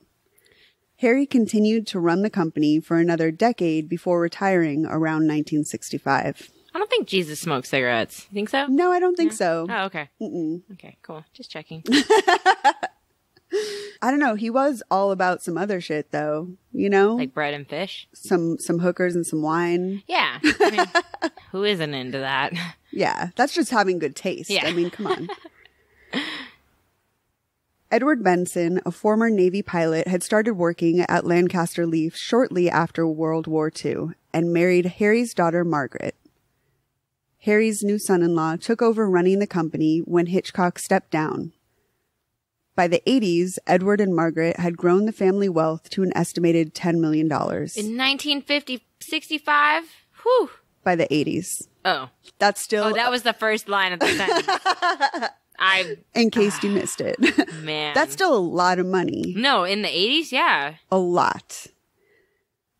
Harry continued to run the company for another decade before retiring around 1965. I don't think Jesus smoked cigarettes. You think so? No, I don't think so. Oh, okay. Mm-mm. Okay, cool. Just checking. I don't know. He was all about some other shit, though. You know? Like bread and fish? Some hookers and some wine. Yeah. I mean, who isn't into that? Yeah. That's just having good taste. Yeah. I mean, come on. Edward Benson, a former Navy pilot, had started working at Lancaster Leaf shortly after World War II and married Harry's daughter, Margaret. Harry's new son-in-law took over running the company when Hitchcock stepped down. By the 80s, Edward and Margaret had grown the family wealth to an estimated $10 million. In 1965? Whew. By the 80s. Oh. That's still... Oh, that was the first line of the sentence. In case you missed it. Man. That's still a lot of money. No, in the 80s? Yeah. A lot.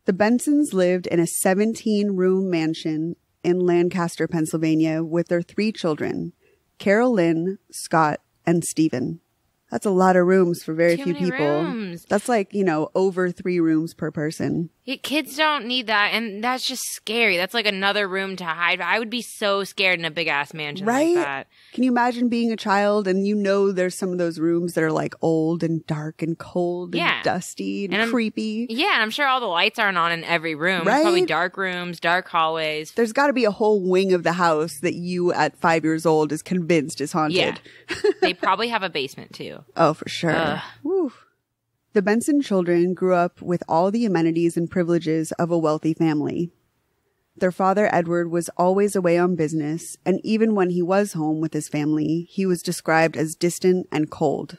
The Bensons lived in a 17-room mansion in Lancaster, Pennsylvania, with their 3 children, Carol Lynn, Scott, and Stephen. That's a lot of rooms for very few people. Rooms. That's like, over 3 rooms per person. Kids don't need that, and that's just scary. That's like another room to hide. I would be so scared in a big-ass mansion like that. Can you imagine being a child and there's some of those rooms that are like old and dark and cold and dusty and creepy? Yeah, and I'm sure all the lights aren't on in every room. Right? Probably dark rooms, dark hallways. There's got to be a whole wing of the house that you at 5 years old is convinced is haunted. Yeah. They probably have a basement too. Oh, for sure. Woo. The Benson children grew up with all the amenities and privileges of a wealthy family. Their father, Edward, was always away on business, and even when he was home with his family, he was described as distant and cold.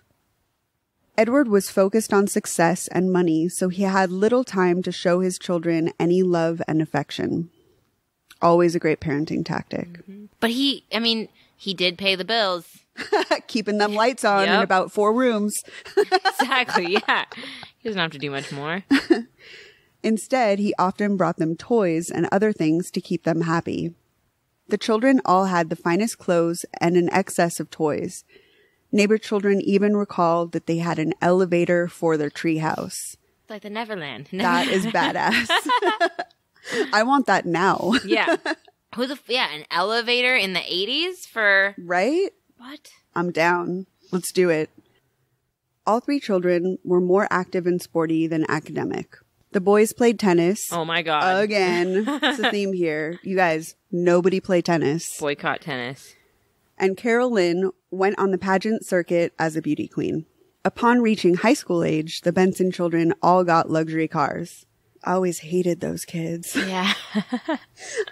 Edward was focused on success and money, so he had little time to show his children any love and affection. Always a great parenting tactic. But he did pay the bills. Keeping them lights on in about 4 rooms. Exactly, yeah. He doesn't have to do much more. Instead, he often brought them toys and other things to keep them happy. The children all had the finest clothes and an excess of toys. Neighbor children even recalled that they had an elevator for their treehouse. It's like the Neverland. That is badass. I want that now. Yeah. An elevator in the 80s for... Right? What? I'm down. Let's do it. All 3 children were more active and sporty than academic. The boys played tennis. Oh my God. Again. It's a theme here. You guys, nobody play tennis. Boycott tennis. And Carol Lynn went on the pageant circuit as a beauty queen. Upon reaching high school age, the Benson children all got luxury cars. I always hated those kids. Yeah.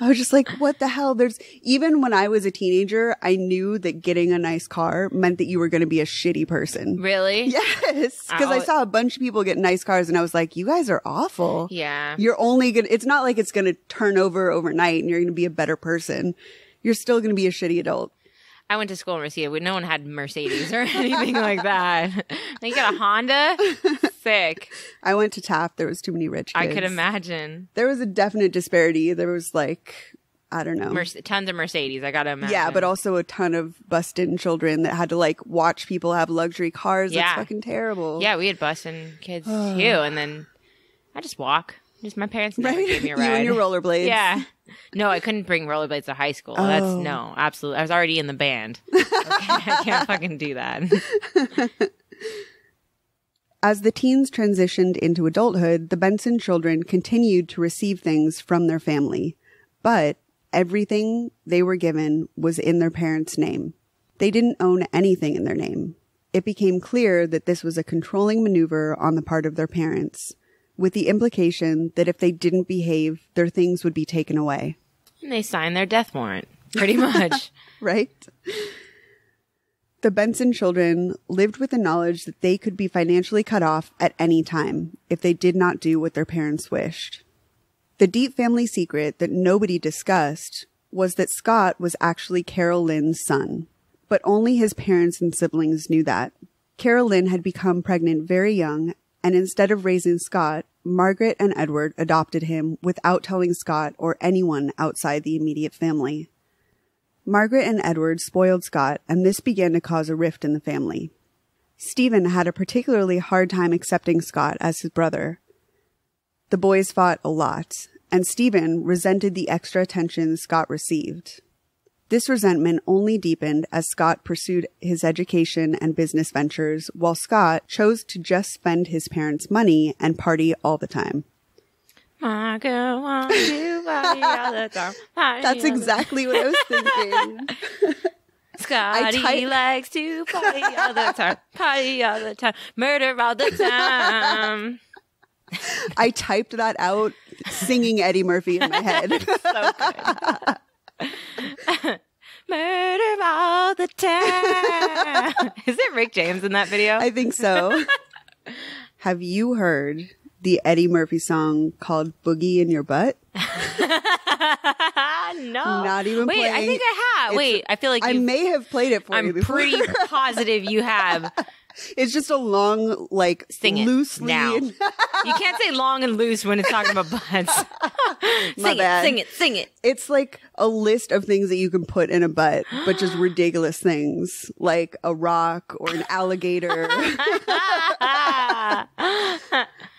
I was just like, what the hell? Even when I was a teenager, I knew that getting a nice car meant that you were going to be a shitty person. Really? Yes. Because I saw a bunch of people get nice cars and I was like, you guys are awful. Yeah. You're only going to, it's not like it's going to turn over overnight and you're going to be a better person. You're still going to be a shitty adult. I went to school in Reseda. No one had Mercedes or anything like that. You got a Honda? Sick. I went to Taft. There was too many rich kids. I could imagine. There was a definite disparity. There was I don't know. Tons of Mercedes, I gotta imagine. Yeah, but also a ton of busted children that had to watch people have luxury cars. Yeah. That's fucking terrible. Yeah, we had busted kids too. And then I just walk. My parents never gave me a ride. You and your rollerblades. Yeah. No, I couldn't bring rollerblades to high school. Oh. No, absolutely. I was already in the band. Okay, I can't fucking do that. As the teens transitioned into adulthood, the Benson children continued to receive things from their family. But everything they were given was in their parents' name. They didn't own anything in their name. It became clear that this was a controlling maneuver on the part of their parents, with the implication that if they didn't behave, their things would be taken away. And they signed their death warrant, pretty much. Right? The Benson children lived with the knowledge that they could be financially cut off at any time if they did not do what their parents wished. The deep family secret that nobody discussed was that Scott was actually Carol Lynn's son, but only his parents and siblings knew that. Carol Lynn had become pregnant very young, and instead of raising Scott, Margaret and Edward adopted him without telling Scott or anyone outside the immediate family. Margaret and Edward spoiled Scott, and this began to cause a rift in the family. Steven had a particularly hard time accepting Scott as his brother. The boys fought a lot, and Steven resented the extra attention Scott received. This resentment only deepened as Scott pursued his education and business ventures, while Scott chose to just spend his parents' money and party all the time. My girl wants to party all the time. That's exactly what I was thinking. Scotty likes to party all the time. Party all the time. Murder all the time. I typed that out singing Eddie Murphy in my head. So good. Murder all the time. Is it Rick James in that video? I think so. Have you heard the Eddie Murphy song called Boogie in Your Butt? No. Not even Wait, playing. I think I have. Wait, I feel like I may have played it for you before. I'm pretty positive you have. It's just a long, Sing it loosely. now. You can't say long and loose when it's talking about butts. Sing it. It's like a list of things that you can put in a butt, but just ridiculous things, like a rock or an alligator.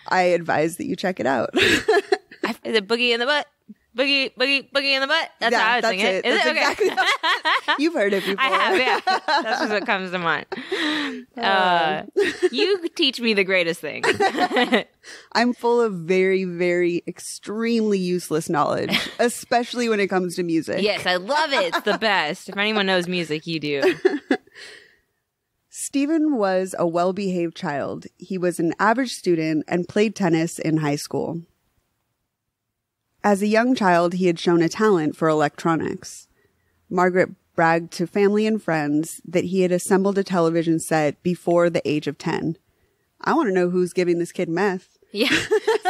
I advise that you check it out. Is it boogie in the butt? Boogie in the butt. That's how I sing it. Is it? Okay. Exactly You've heard it before. I have, yeah. That's what comes to mind. You teach me the greatest thing. I'm full of very, very extremely useless knowledge, especially when it comes to music. Yes, I love it. It's the best. If anyone knows music, you do. Steven was a well-behaved child. He was an average student and played tennis in high school. As a young child, he had shown a talent for electronics. Margaret bragged to family and friends that he had assembled a television set before the age of 10. I want to know who's giving this kid meth. Yeah,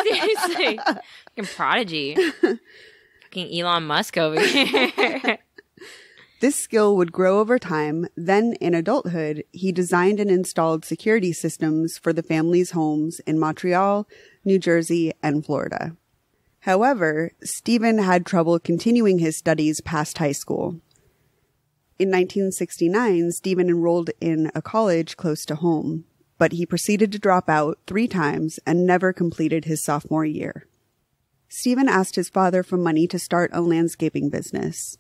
seriously. Fucking prodigy. Fucking Elon Musk over here. This skill would grow over time. Then, in adulthood, he designed and installed security systems for the family's homes in Montreal, New Jersey, and Florida. However, Steven had trouble continuing his studies past high school. In 1969, Steven enrolled in a college close to home, but he proceeded to drop out 3 times and never completed his sophomore year. Steven asked his father for money to start a landscaping business.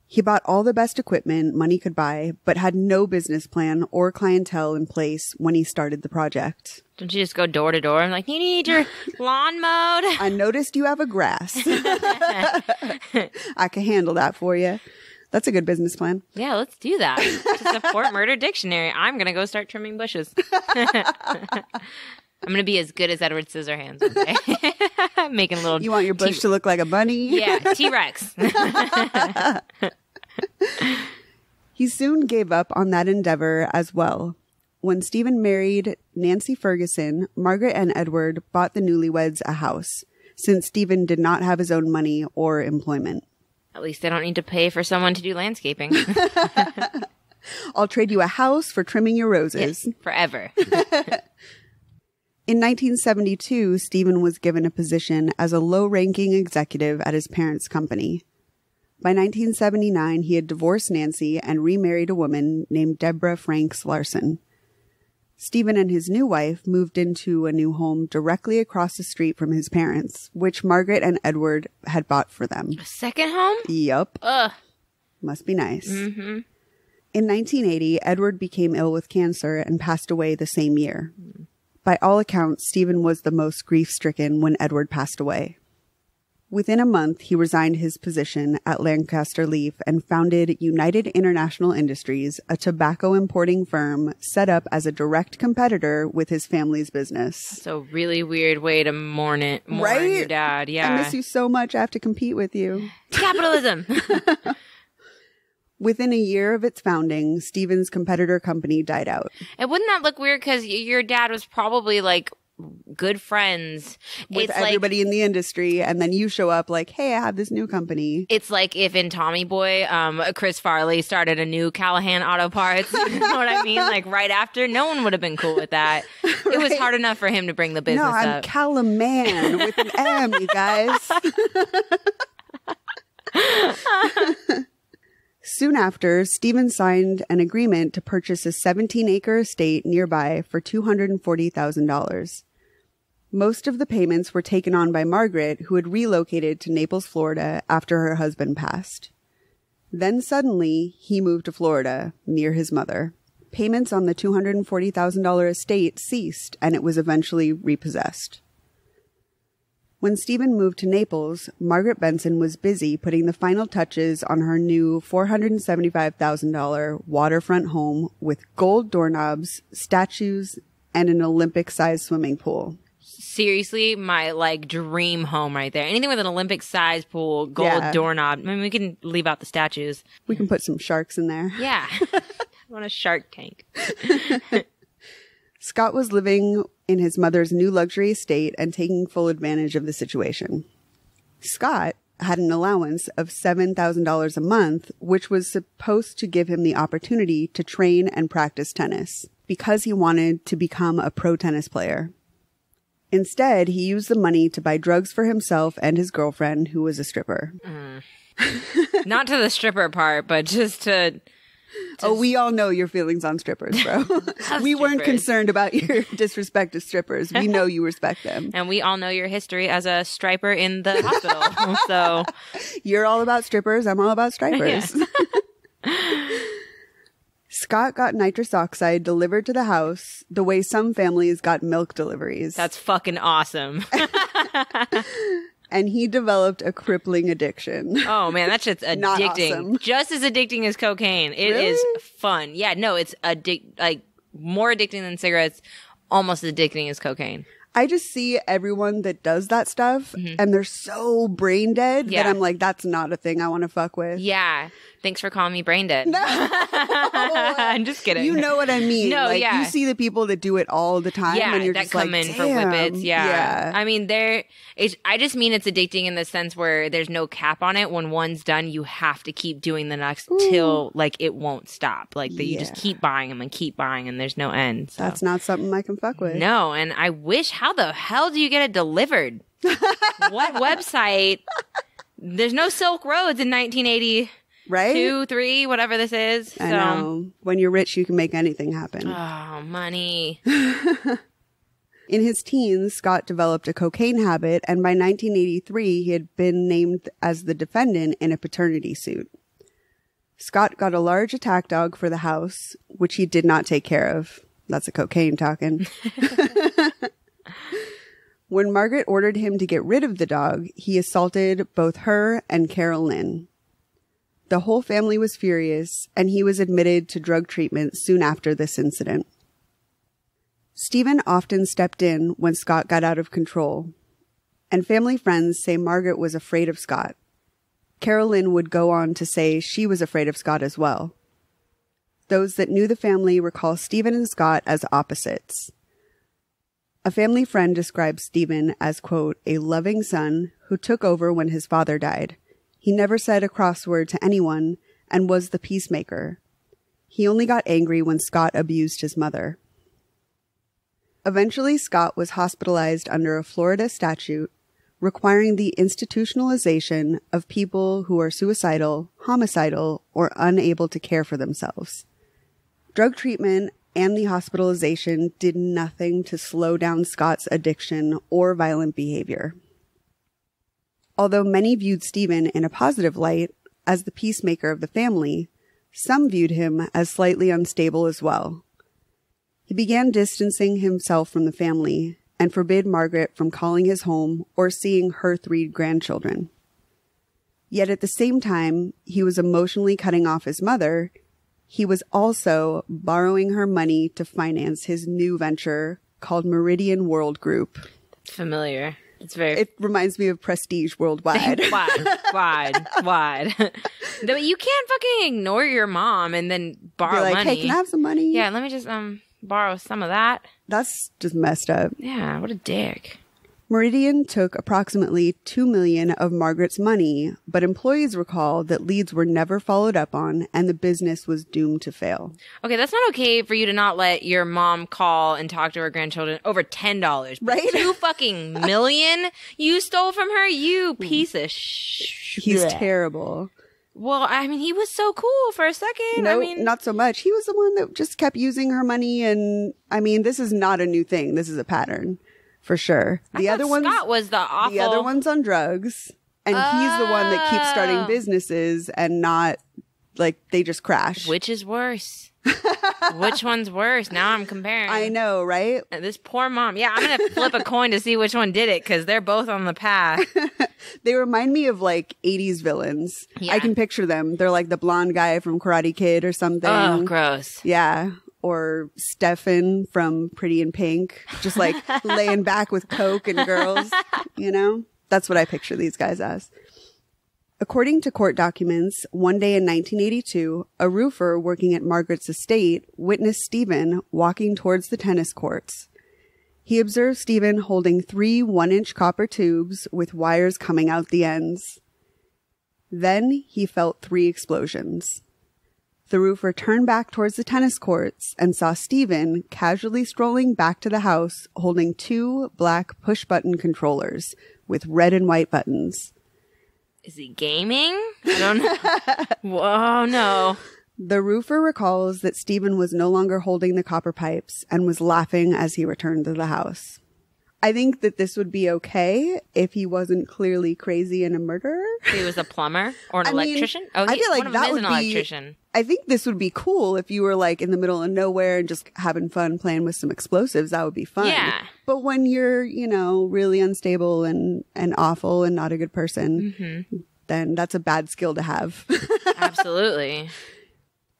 He bought all the best equipment money could buy, but had no business plan or clientele in place when he started the project. Don't you just go door to door and like, you need your lawn mowed? I noticed you have a grass. I can handle that for you. That's a good business plan. Yeah, let's do that. To support Murder Dictionary, I'm going to go start trimming bushes. I'm going to be as good as Edward Scissorhands one day. Making a little... You want your bush to look like a bunny? Yeah, T-Rex. He soon gave up on that endeavor as well. When Steven married Nancy Ferguson, Margaret and Edward bought the newlyweds a house, since Steven did not have his own money or employment. At least they don't need to pay for someone to do landscaping. I'll trade you a house for trimming your roses. Yes, forever. In 1972, Steven was given a position as a low-ranking executive at his parents' company. By 1979, he had divorced Nancy and remarried a woman named Deborah Franks Larson. Steven and his new wife moved into a new home directly across the street from his parents, which Margaret and Edward had bought for them. A second home? Yup. Ugh. Must be nice. Mm-hmm. In 1980, Edward became ill with cancer and passed away the same year. By all accounts, Steven was the most grief-stricken when Edward passed away. Within a month, he resigned his position at Lancaster Leaf and founded United International Industries, a tobacco importing firm set up as a direct competitor with his family's business. It's a really weird way to mourn your dad. Yeah. I miss you so much. I have to compete with you. Capitalism. Within a year of its founding, Steven's competitor company died out. And wouldn't that look weird? Because your dad was probably like good friends with everybody in the industry, and then you show up like, hey, I have this new company. It's like if in Tommy Boy, Chris Farley started a new Callahan Auto Parts. You know what I mean? Like right after, no one would have been cool with that. Right. It was hard enough for him to bring the business up. No, I'm Callaman with an M, you guys. Soon after, Steven signed an agreement to purchase a 17-acre estate nearby for $240,000. Most of the payments were taken on by Margaret, who had relocated to Naples, Florida, after her husband passed. Then suddenly, he moved to Florida, near his mother. Payments on the $240,000 estate ceased, and it was eventually repossessed. When Steven moved to Naples, Margaret Benson was busy putting the final touches on her new $475,000 waterfront home with gold doorknobs, statues, and an Olympic-sized swimming pool. Seriously, my dream home right there. Anything with an Olympic-sized pool, gold doorknob. I mean, we can leave out the statues. We can put some sharks in there. Yeah. I want a shark tank. Scott was living in his mother's new luxury estate and taking full advantage of the situation. Scott had an allowance of $7,000 a month, which was supposed to give him the opportunity to train and practice tennis because he wanted to become a pro tennis player. Instead, he used the money to buy drugs for himself and his girlfriend, who was a stripper. Not to the stripper part, but just to... Oh, we all know your feelings on strippers, bro. We weren't concerned about your disrespect to strippers. We know you respect them. And we all know your history as a striper in the hospital. So you're all about strippers. I'm all about stripers. Yeah. Scott got nitrous oxide delivered to the house the way some families got milk deliveries. That's fucking awesome. And he developed a crippling addiction. Oh, man, that shit's addicting. Not awesome. Just as addicting as cocaine. It is fun. Yeah, no, it's more addicting than cigarettes, almost as addicting as cocaine. I just see everyone that does that stuff and they're so brain dead that I'm like, that's not a thing I want to fuck with. Yeah. Thanks for calling me brain dead. No. I'm just kidding. You know what I mean. No, like, yeah. You see the people that do it all the time and you're that just come like, in for whippets. Yeah. I mean, I just mean it's addicting in the sense where there's no cap on it. When one's done, you have to keep doing the next till like it won't stop. Like you just keep buying them and there's no end. So. That's not something I can fuck with. No, and I wish, how the hell do you get it delivered? What website? There's no Silk Roads in 1980. Right? 2, 3, whatever this is. I know. When you're rich, you can make anything happen. Oh, money. In his teens, Scott developed a cocaine habit, and by 1983, he had been named as the defendant in a paternity suit. Scott got a large attack dog for the house, which he did not take care of. That's a cocaine talking. When Margaret ordered him to get rid of the dog, he assaulted both her and Carol Lynn. The whole family was furious, and he was admitted to drug treatment soon after this incident. Steven often stepped in when Scott got out of control, and family friends say Margaret was afraid of Scott. Carol Lynn would go on to say she was afraid of Scott as well. Those that knew the family recall Steven and Scott as opposites. A family friend describes Steven as, quote, a loving son who took over when his father died. He never said a cross word to anyone and was the peacemaker. He only got angry when Scott abused his mother. Eventually, Scott was hospitalized under a Florida statute requiring the institutionalization of people who are suicidal, homicidal, or unable to care for themselves. Drug treatment and the hospitalization did nothing to slow down Scott's addiction or violent behavior. Although many viewed Steven in a positive light as the peacemaker of the family, some viewed him as slightly unstable as well. He began distancing himself from the family and forbid Margaret from calling his home or seeing her 3 grandchildren. Yet at the same time he was emotionally cutting off his mother, he was also borrowing her money to finance his new venture called Meridian World Group. It's familiar. It reminds me of Prestige Worldwide. wide. You can't fucking ignore your mom and then borrow like, money. Hey, can I have some money? Yeah, let me just borrow some of that. That's just messed up. Yeah, what a dick. Meridian took approximately $2 million of Margaret's money, but employees recall that leads were never followed up on and the business was doomed to fail. Okay, that's not okay for you to not let your mom call and talk to her grandchildren over $10. Right? $2 fucking million you stole from her? You piece of shit. He's terrible. Well, I mean, he was so cool for a second. No, I mean, not so much. He was the one that just kept using her money, and I mean, this is not a new thing. This is a pattern. For sure. Scott was the awful. The other one's on drugs, and he's the one that keeps starting businesses and not, like, they just crash. Which is worse? Which one's worse? Now I'm comparing. I know, right? This poor mom. Yeah, I'm going to flip a coin to see which one did it, because they're both on the path. They remind me of, like, 80s villains. Yeah. I can picture them. They're like the blonde guy from Karate Kid or something. Oh, gross. Yeah. Or Stefan from Pretty in Pink, just like laying back with Coke and girls, you know? That's what I picture these guys as. According to court documents, one day in 1982, a roofer working at Margaret's estate witnessed Steven walking towards the tennis courts. He observed Steven holding 3 1-inch copper tubes with wires coming out the ends. Then he felt 3 explosions. The roofer turned back towards the tennis courts and saw Steven casually strolling back to the house holding 2 black push-button controllers with red and white buttons. Is he gaming? I don't know. Whoa, no. The roofer recalls that Steven was no longer holding the copper pipes and was laughing as he returned to the house. I think that this would be okay if he wasn't clearly crazy and a murderer. He was a plumber or an electrician? I feel like one of that them is would an be, electrician. I think this would be cool if you were like in the middle of nowhere and just having fun playing with some explosives. That would be fun. Yeah. But when you're, you know, really unstable and awful and not a good person, then that's a bad skill to have. Absolutely.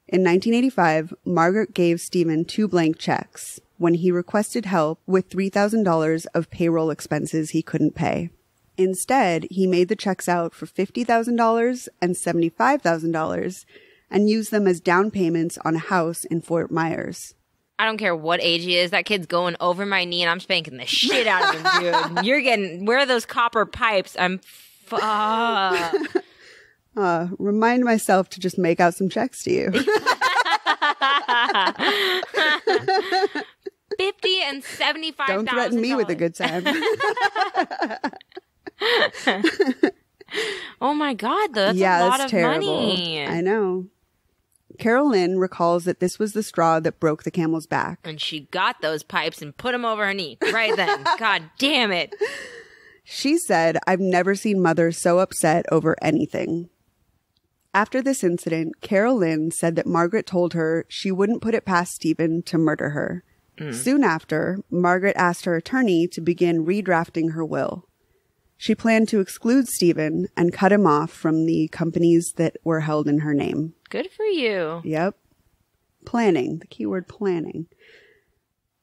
In 1985, Margaret gave Steven 2 blank checks. when he requested help with $3,000 of payroll expenses he couldn't pay. Instead, he made the checks out for $50,000 and $75,000 and used them as down payments on a house in Fort Myers. I don't care what age he is. That kid's going over my knee and I'm spanking the shit out of him, dude. You're getting, where are those copper pipes? I'm Remind myself to just make out some checks to you. 50 and 75. Don't threaten me with a good time. Oh my God, though. That's a lot of terrible. money. I know. Carol Lynn recalls that this was the straw that broke the camel's back. And she got those pipes and put them over her knee right then. God damn it. She said, "I've never seen Mother so upset over anything." After this incident, Carol Lynn said that Margaret told her she wouldn't put it past Steven to murder her. Soon after, Margaret asked her attorney to begin redrafting her will. She planned to exclude Steven and cut him off from the companies that were held in her name. Good for you. Yep. Planning. The keyword planning.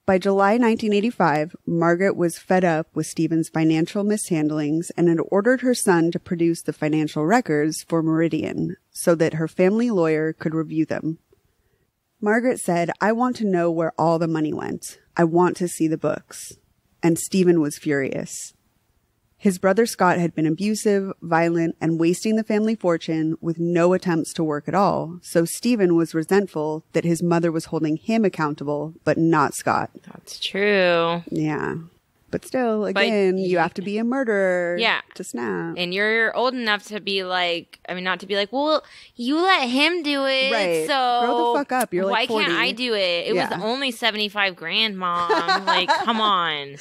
By July 1985, Margaret was fed up with Steven's financial mishandlings and had ordered her son to produce the financial records for Meridian so that her family lawyer could review them. Margaret said, "I want to know where all the money went. I want to see the books." And Steven was furious. His brother Scott had been abusive, violent, and wasting the family fortune with no attempts to work at all, so Steven was resentful that his mother was holding him accountable, but not Scott. That's true. Yeah. But still, again, you have to be a murderer to snap. And you're old enough to be like, I mean, not to be like, well, you let him do it, right. So grow the fuck up. You're like 40. Why can't I do it? It was only $75,000, Mom. Like, come on.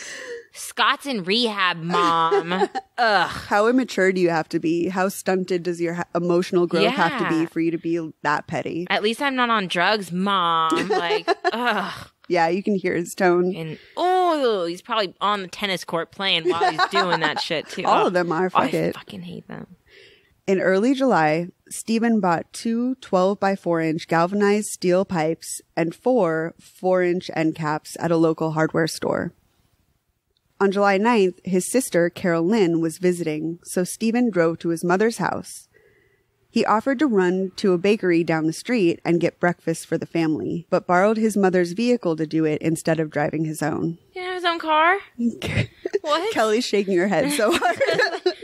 Scott's in rehab, Mom. Ugh. How immature do you have to be? How stunted does your emotional growth have to be for you to be that petty? At least I'm not on drugs, Mom. Like, ugh. Yeah, you can hear his tone. And he's probably on the tennis court playing while he's doing that shit too. All of them are. Fuck it. I fucking hate them. In early July, Steven bought 2 12-by-4-inch galvanized steel pipes and 4 4-inch end caps at a local hardware store. On July 9th, his sister, Carol Lynn, was visiting, so Steven drove to his mother's house. He offered to run to a bakery down the street and get breakfast for the family, but borrowed his mother's vehicle to do it instead of driving his own. He didn't have his own car? What? Kelly's shaking her head so hard.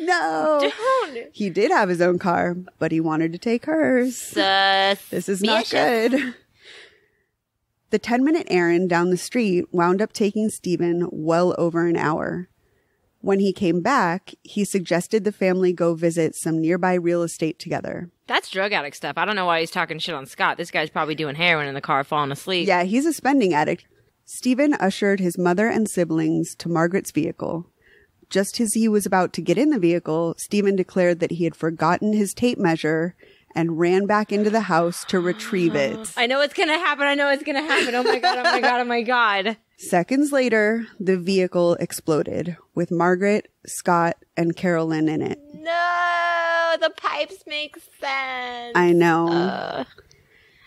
No. Don't. He did have his own car, but he wanted to take hers. This is not good. The 10-minute errand down the street wound up taking Steven well over an hour. When he came back, he suggested the family go visit some nearby real estate together. That's drug addict stuff. I don't know why he's talking shit on Scott. This guy's probably doing heroin in the car, falling asleep. Yeah, he's a spending addict. Steven ushered his mother and siblings to Margaret's vehicle. Just as he was about to get in the vehicle, Steven declared that he had forgotten his tape measure and ran back into the house to retrieve it. I know it's going to happen. I know it's going to happen. Oh my God, oh my God, oh my God. Seconds later, the vehicle exploded with Margaret, Scott, and Carol Lynn in it. No, the pipes make sense. I know.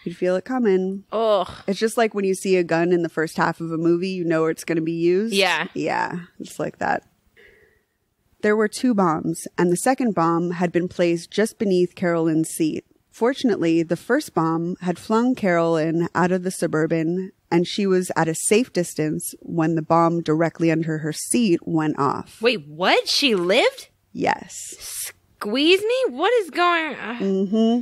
You'd feel it coming. Ugh. It's just like when you see a gun in the first half of a movie, you know where it's going to be used. Yeah. Yeah, just like that. There were 2 bombs, and the second bomb had been placed just beneath Carol Lynn's seat. Fortunately, the first bomb had flung Carol Lynn out of the Suburban, and she was at a safe distance when the bomb directly under her seat went off. Wait, what? She lived? Yes. Squeeze me? What is going on? Mm-hmm.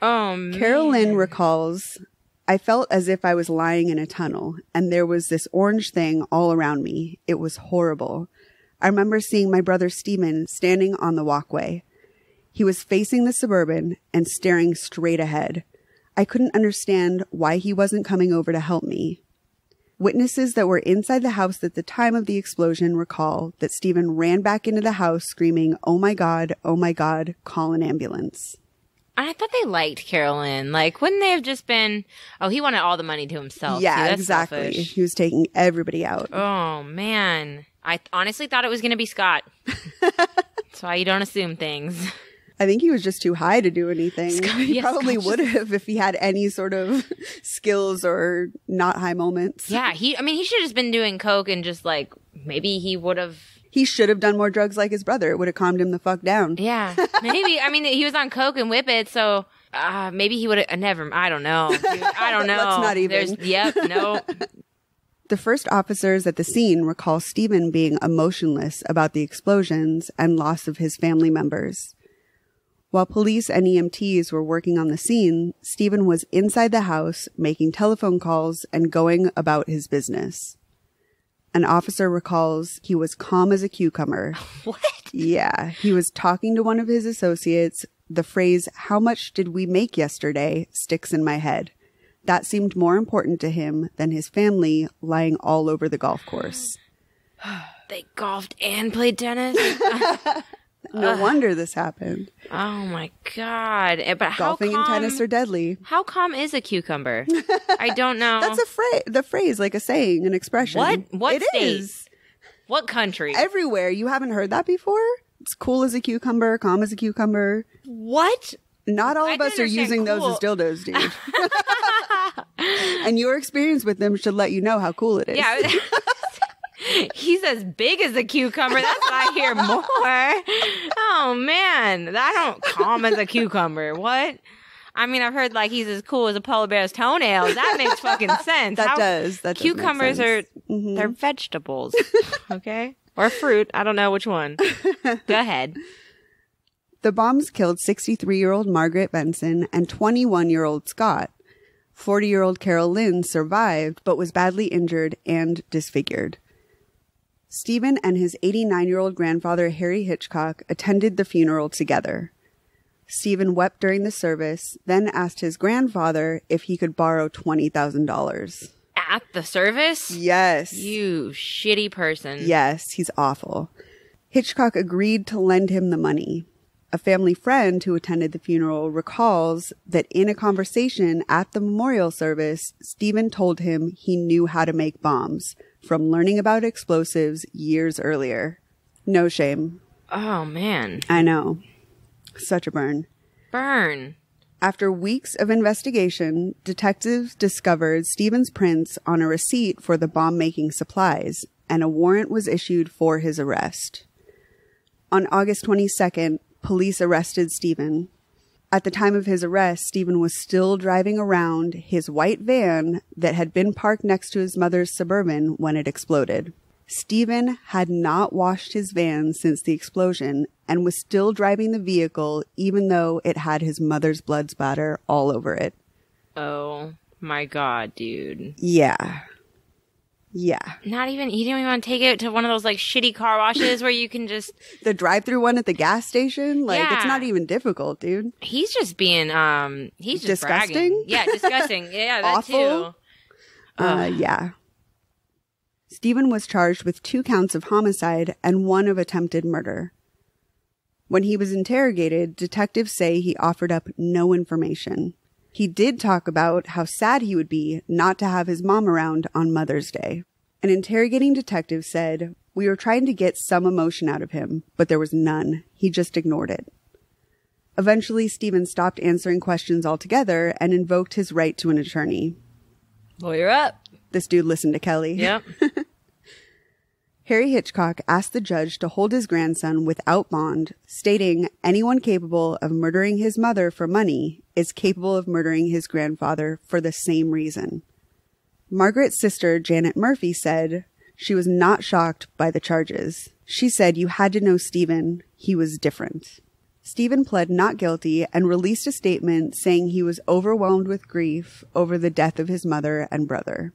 Oh, man. Carol Lynn recalls, "I felt as if I was lying in a tunnel, and there was this orange thing all around me. It was horrible. I remember seeing my brother Steven standing on the walkway. He was facing the Suburban and staring straight ahead. I couldn't understand why he wasn't coming over to help me." Witnesses that were inside the house at the time of the explosion recall that Steven ran back into the house screaming, oh my God, call an ambulance." I thought they liked Carolyn. Like, wouldn't they have just been, oh, he wanted all the money to himself. Yeah, that's exactly. selfish. He was taking everybody out. Oh, man. I honestly thought it was going to be Scott. That's why you don't assume things. I think he was just too high to do anything. He Yes, probably would have if he had any sort of skills or not high moments. Yeah, he should have just been doing coke and just like, maybe he would have. He should have done more drugs like his brother. It would have calmed him the fuck down. Yeah, maybe. I mean, he was on coke and whippets, so maybe he would have. I don't know. Dude, I don't know. Let's not even. No. The first officers at the scene recall Steven being emotionless about the explosions and loss of his family members. While police and EMTs were working on the scene, Steven was inside the house making telephone calls and going about his business. An officer recalls he was calm as a cucumber. What? Yeah, he was talking to one of his associates. The phrase, "How much did we make yesterday?" sticks in my head. That seemed more important to him than his family lying all over the golf course. They golfed and played tennis? No wonder this happened. Oh my God. But how Golfing and tennis are deadly. How calm is a cucumber? I don't know. That's the phrase, like a saying, an expression. What It state? is. What country? Everywhere. You haven't heard that before? It's cool as a cucumber, calm as a cucumber. What? Not all I of us didn't are using understand those as dildos, dude. And your experience with them should let you know how cool it is. Yeah. He's as big as a cucumber. That's what I hear more. Oh, man. I don't calm as a cucumber. What? I mean, I've heard like he's as cool as a polar bear's toenails. That makes fucking sense. That does Cucumbers make sense. they're vegetables. Okay? Or fruit. I don't know which one. Go ahead. The bombs killed 63-year-old Margaret Benson and 21-year-old Scott. 40-year-old Carol Lynn survived, but was badly injured and disfigured. Steven and his 89-year-old grandfather, Harry Hitchcock, attended the funeral together. Steven wept during the service, then asked his grandfather if he could borrow $20,000. At the service? Yes. You shitty person. Yes, he's awful. Hitchcock agreed to lend him the money. A family friend who attended the funeral recalls that in a conversation at the memorial service, Steven told him he knew how to make bombs from learning about explosives years earlier. No shame. Oh, man. I know. Such a burn. Burn. After weeks of investigation, detectives discovered Steven's prints on a receipt for the bomb-making supplies, and a warrant was issued for his arrest. On August 22nd, police arrested Steven. At the time of his arrest, Steven was still driving around his white van that had been parked next to his mother's Suburban when it exploded. Steven had not washed his van since the explosion and was still driving the vehicle even though it had his mother's blood splatter all over it. Oh my God, dude. Yeah. Yeah. You don't even want to take it to one of those like shitty car washes where you can just... The drive-through one at the gas station? Like, Yeah. It's not even difficult, dude. He's just being, he's just Disgusting? bragging. Yeah, disgusting. Yeah, that Awful? too. Yeah. Steven was charged with 2 counts of homicide and 1 of attempted murder. When he was interrogated, detectives say he offered up no information. He did talk about how sad he would be not to have his mom around on Mother's Day. An interrogating detective said, "We were trying to get some emotion out of him, but there was none. He just ignored it." Eventually, Steven stopped answering questions altogether and invoked his right to an attorney. Lawyer up. This dude listened to Kelly. Yep. Harry Hitchcock asked the judge to hold his grandson without bond, stating anyone capable of murdering his mother for money is capable of murdering his grandfather for the same reason. Margaret's sister, Janet Murphy, said she was not shocked by the charges. She said, "You had to know Steven. He was different." Steven pled not guilty and released a statement saying he was overwhelmed with grief over the death of his mother and brother.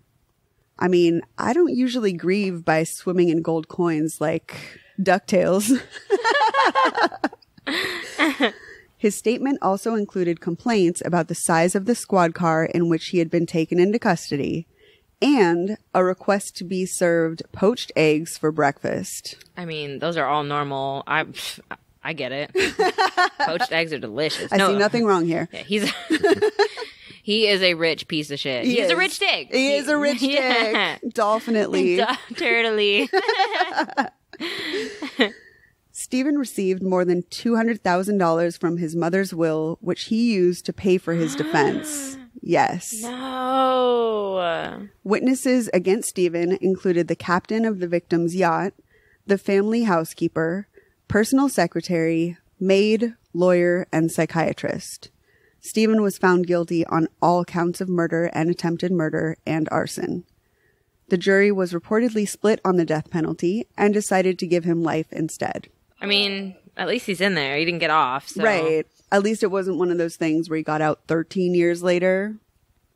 I mean, I don't usually grieve by swimming in gold coins like DuckTales. His statement also included complaints about the size of the squad car in which he had been taken into custody and a request to be served poached eggs for breakfast. I mean, those are all normal. I get it. Poached eggs are delicious. I see nothing wrong here. Yeah, he is a rich piece of shit. He's a rich dick. He is a rich dick. Dolphinately. Turtly. Steven received more than $200,000 from his mother's will, which he used to pay for his defense. Yes. No. Witnesses against Steven included the captain of the victim's yacht, the family housekeeper, personal secretary, maid, lawyer, and psychiatrist. Steven was found guilty on all counts of murder and attempted murder and arson. The jury was reportedly split on the death penalty and decided to give him life instead. I mean, at least he's in there. He didn't get off. So. Right. At least it wasn't one of those things where he got out 13 years later.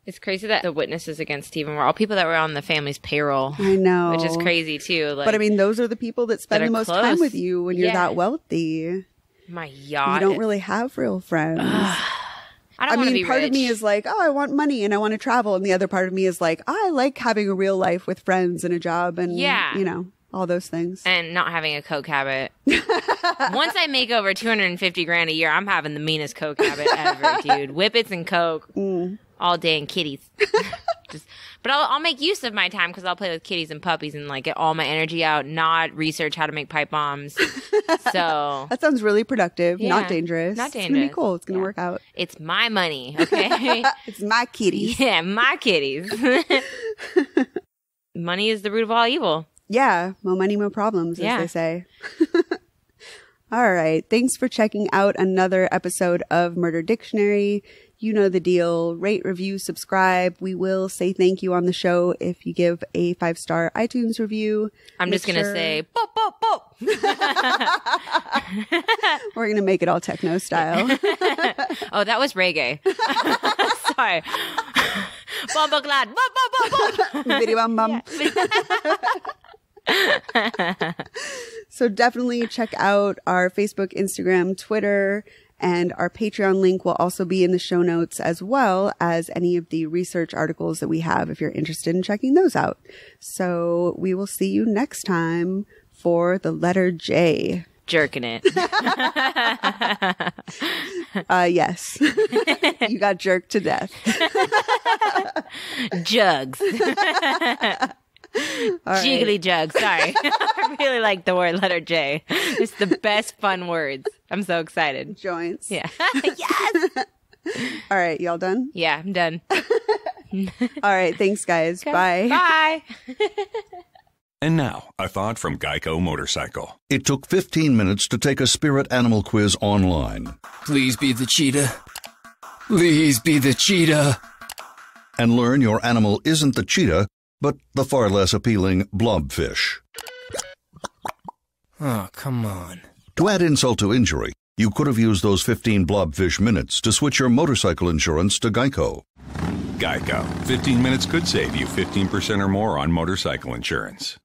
It's crazy that the witnesses against Steven were all people that were on the family's payroll. I know. Which is crazy, too. But I mean, those are the people that spend the most time with you when you're that wealthy. My yacht. You don't really have real friends. I don't want to be part rich. of me is like, oh, I want money and I want to travel. And the other part of me is like, I like having a real life with friends and a job and, you know, all those things. And not having a coke habit. Once I make over $250,000 a year, I'm having the meanest coke habit ever, dude. Whippets and coke all day and kitties. But I'll make use of my time because I'll play with kitties and puppies and like get all my energy out, not research how to make pipe bombs. So that sounds really productive, not dangerous. Not dangerous. It's going to be cool. It's going to work out. It's my money, okay? It's my kitties. Yeah, my kitties. Money is the root of all evil. Yeah, more money, more problems, as they say. All right. Thanks for checking out another episode of Murder Dictionary. You know the deal. Rate, review, subscribe. We will say thank you on the show if you give a 5-star iTunes review. I'm just going to say, boop, boop, boop. We're going to make it all techno style. Oh, that was reggae. Sorry. Bomba glad. Boop, boop, boop, boop. Bitty bum bum. So definitely check out our Facebook, Instagram, Twitter, and our Patreon link will also be in the show notes, as well as any of the research articles that we have if you're interested in checking those out. So we will see you next time for the letter J. Jerking it. Yes. You got jerked to death. Jugs. Jiggly jugs. Sorry. I really like the word letter J. It's the best fun words. I'm so excited. Joints. Yeah. Yes. All right. Y'all done? Yeah, I'm done. All right. Thanks, guys. Okay. Bye. Bye. And now, a thought from Geico Motorcycle. It took 15 minutes to take a spirit animal quiz online. Please be the cheetah. Please be the cheetah. And learn your animal isn't the cheetah, but the far less appealing blobfish. Oh, come on. To add insult to injury, you could have used those 15 blobfish minutes to switch your motorcycle insurance to Geico. Geico. 15 minutes could save you 15% or more on motorcycle insurance.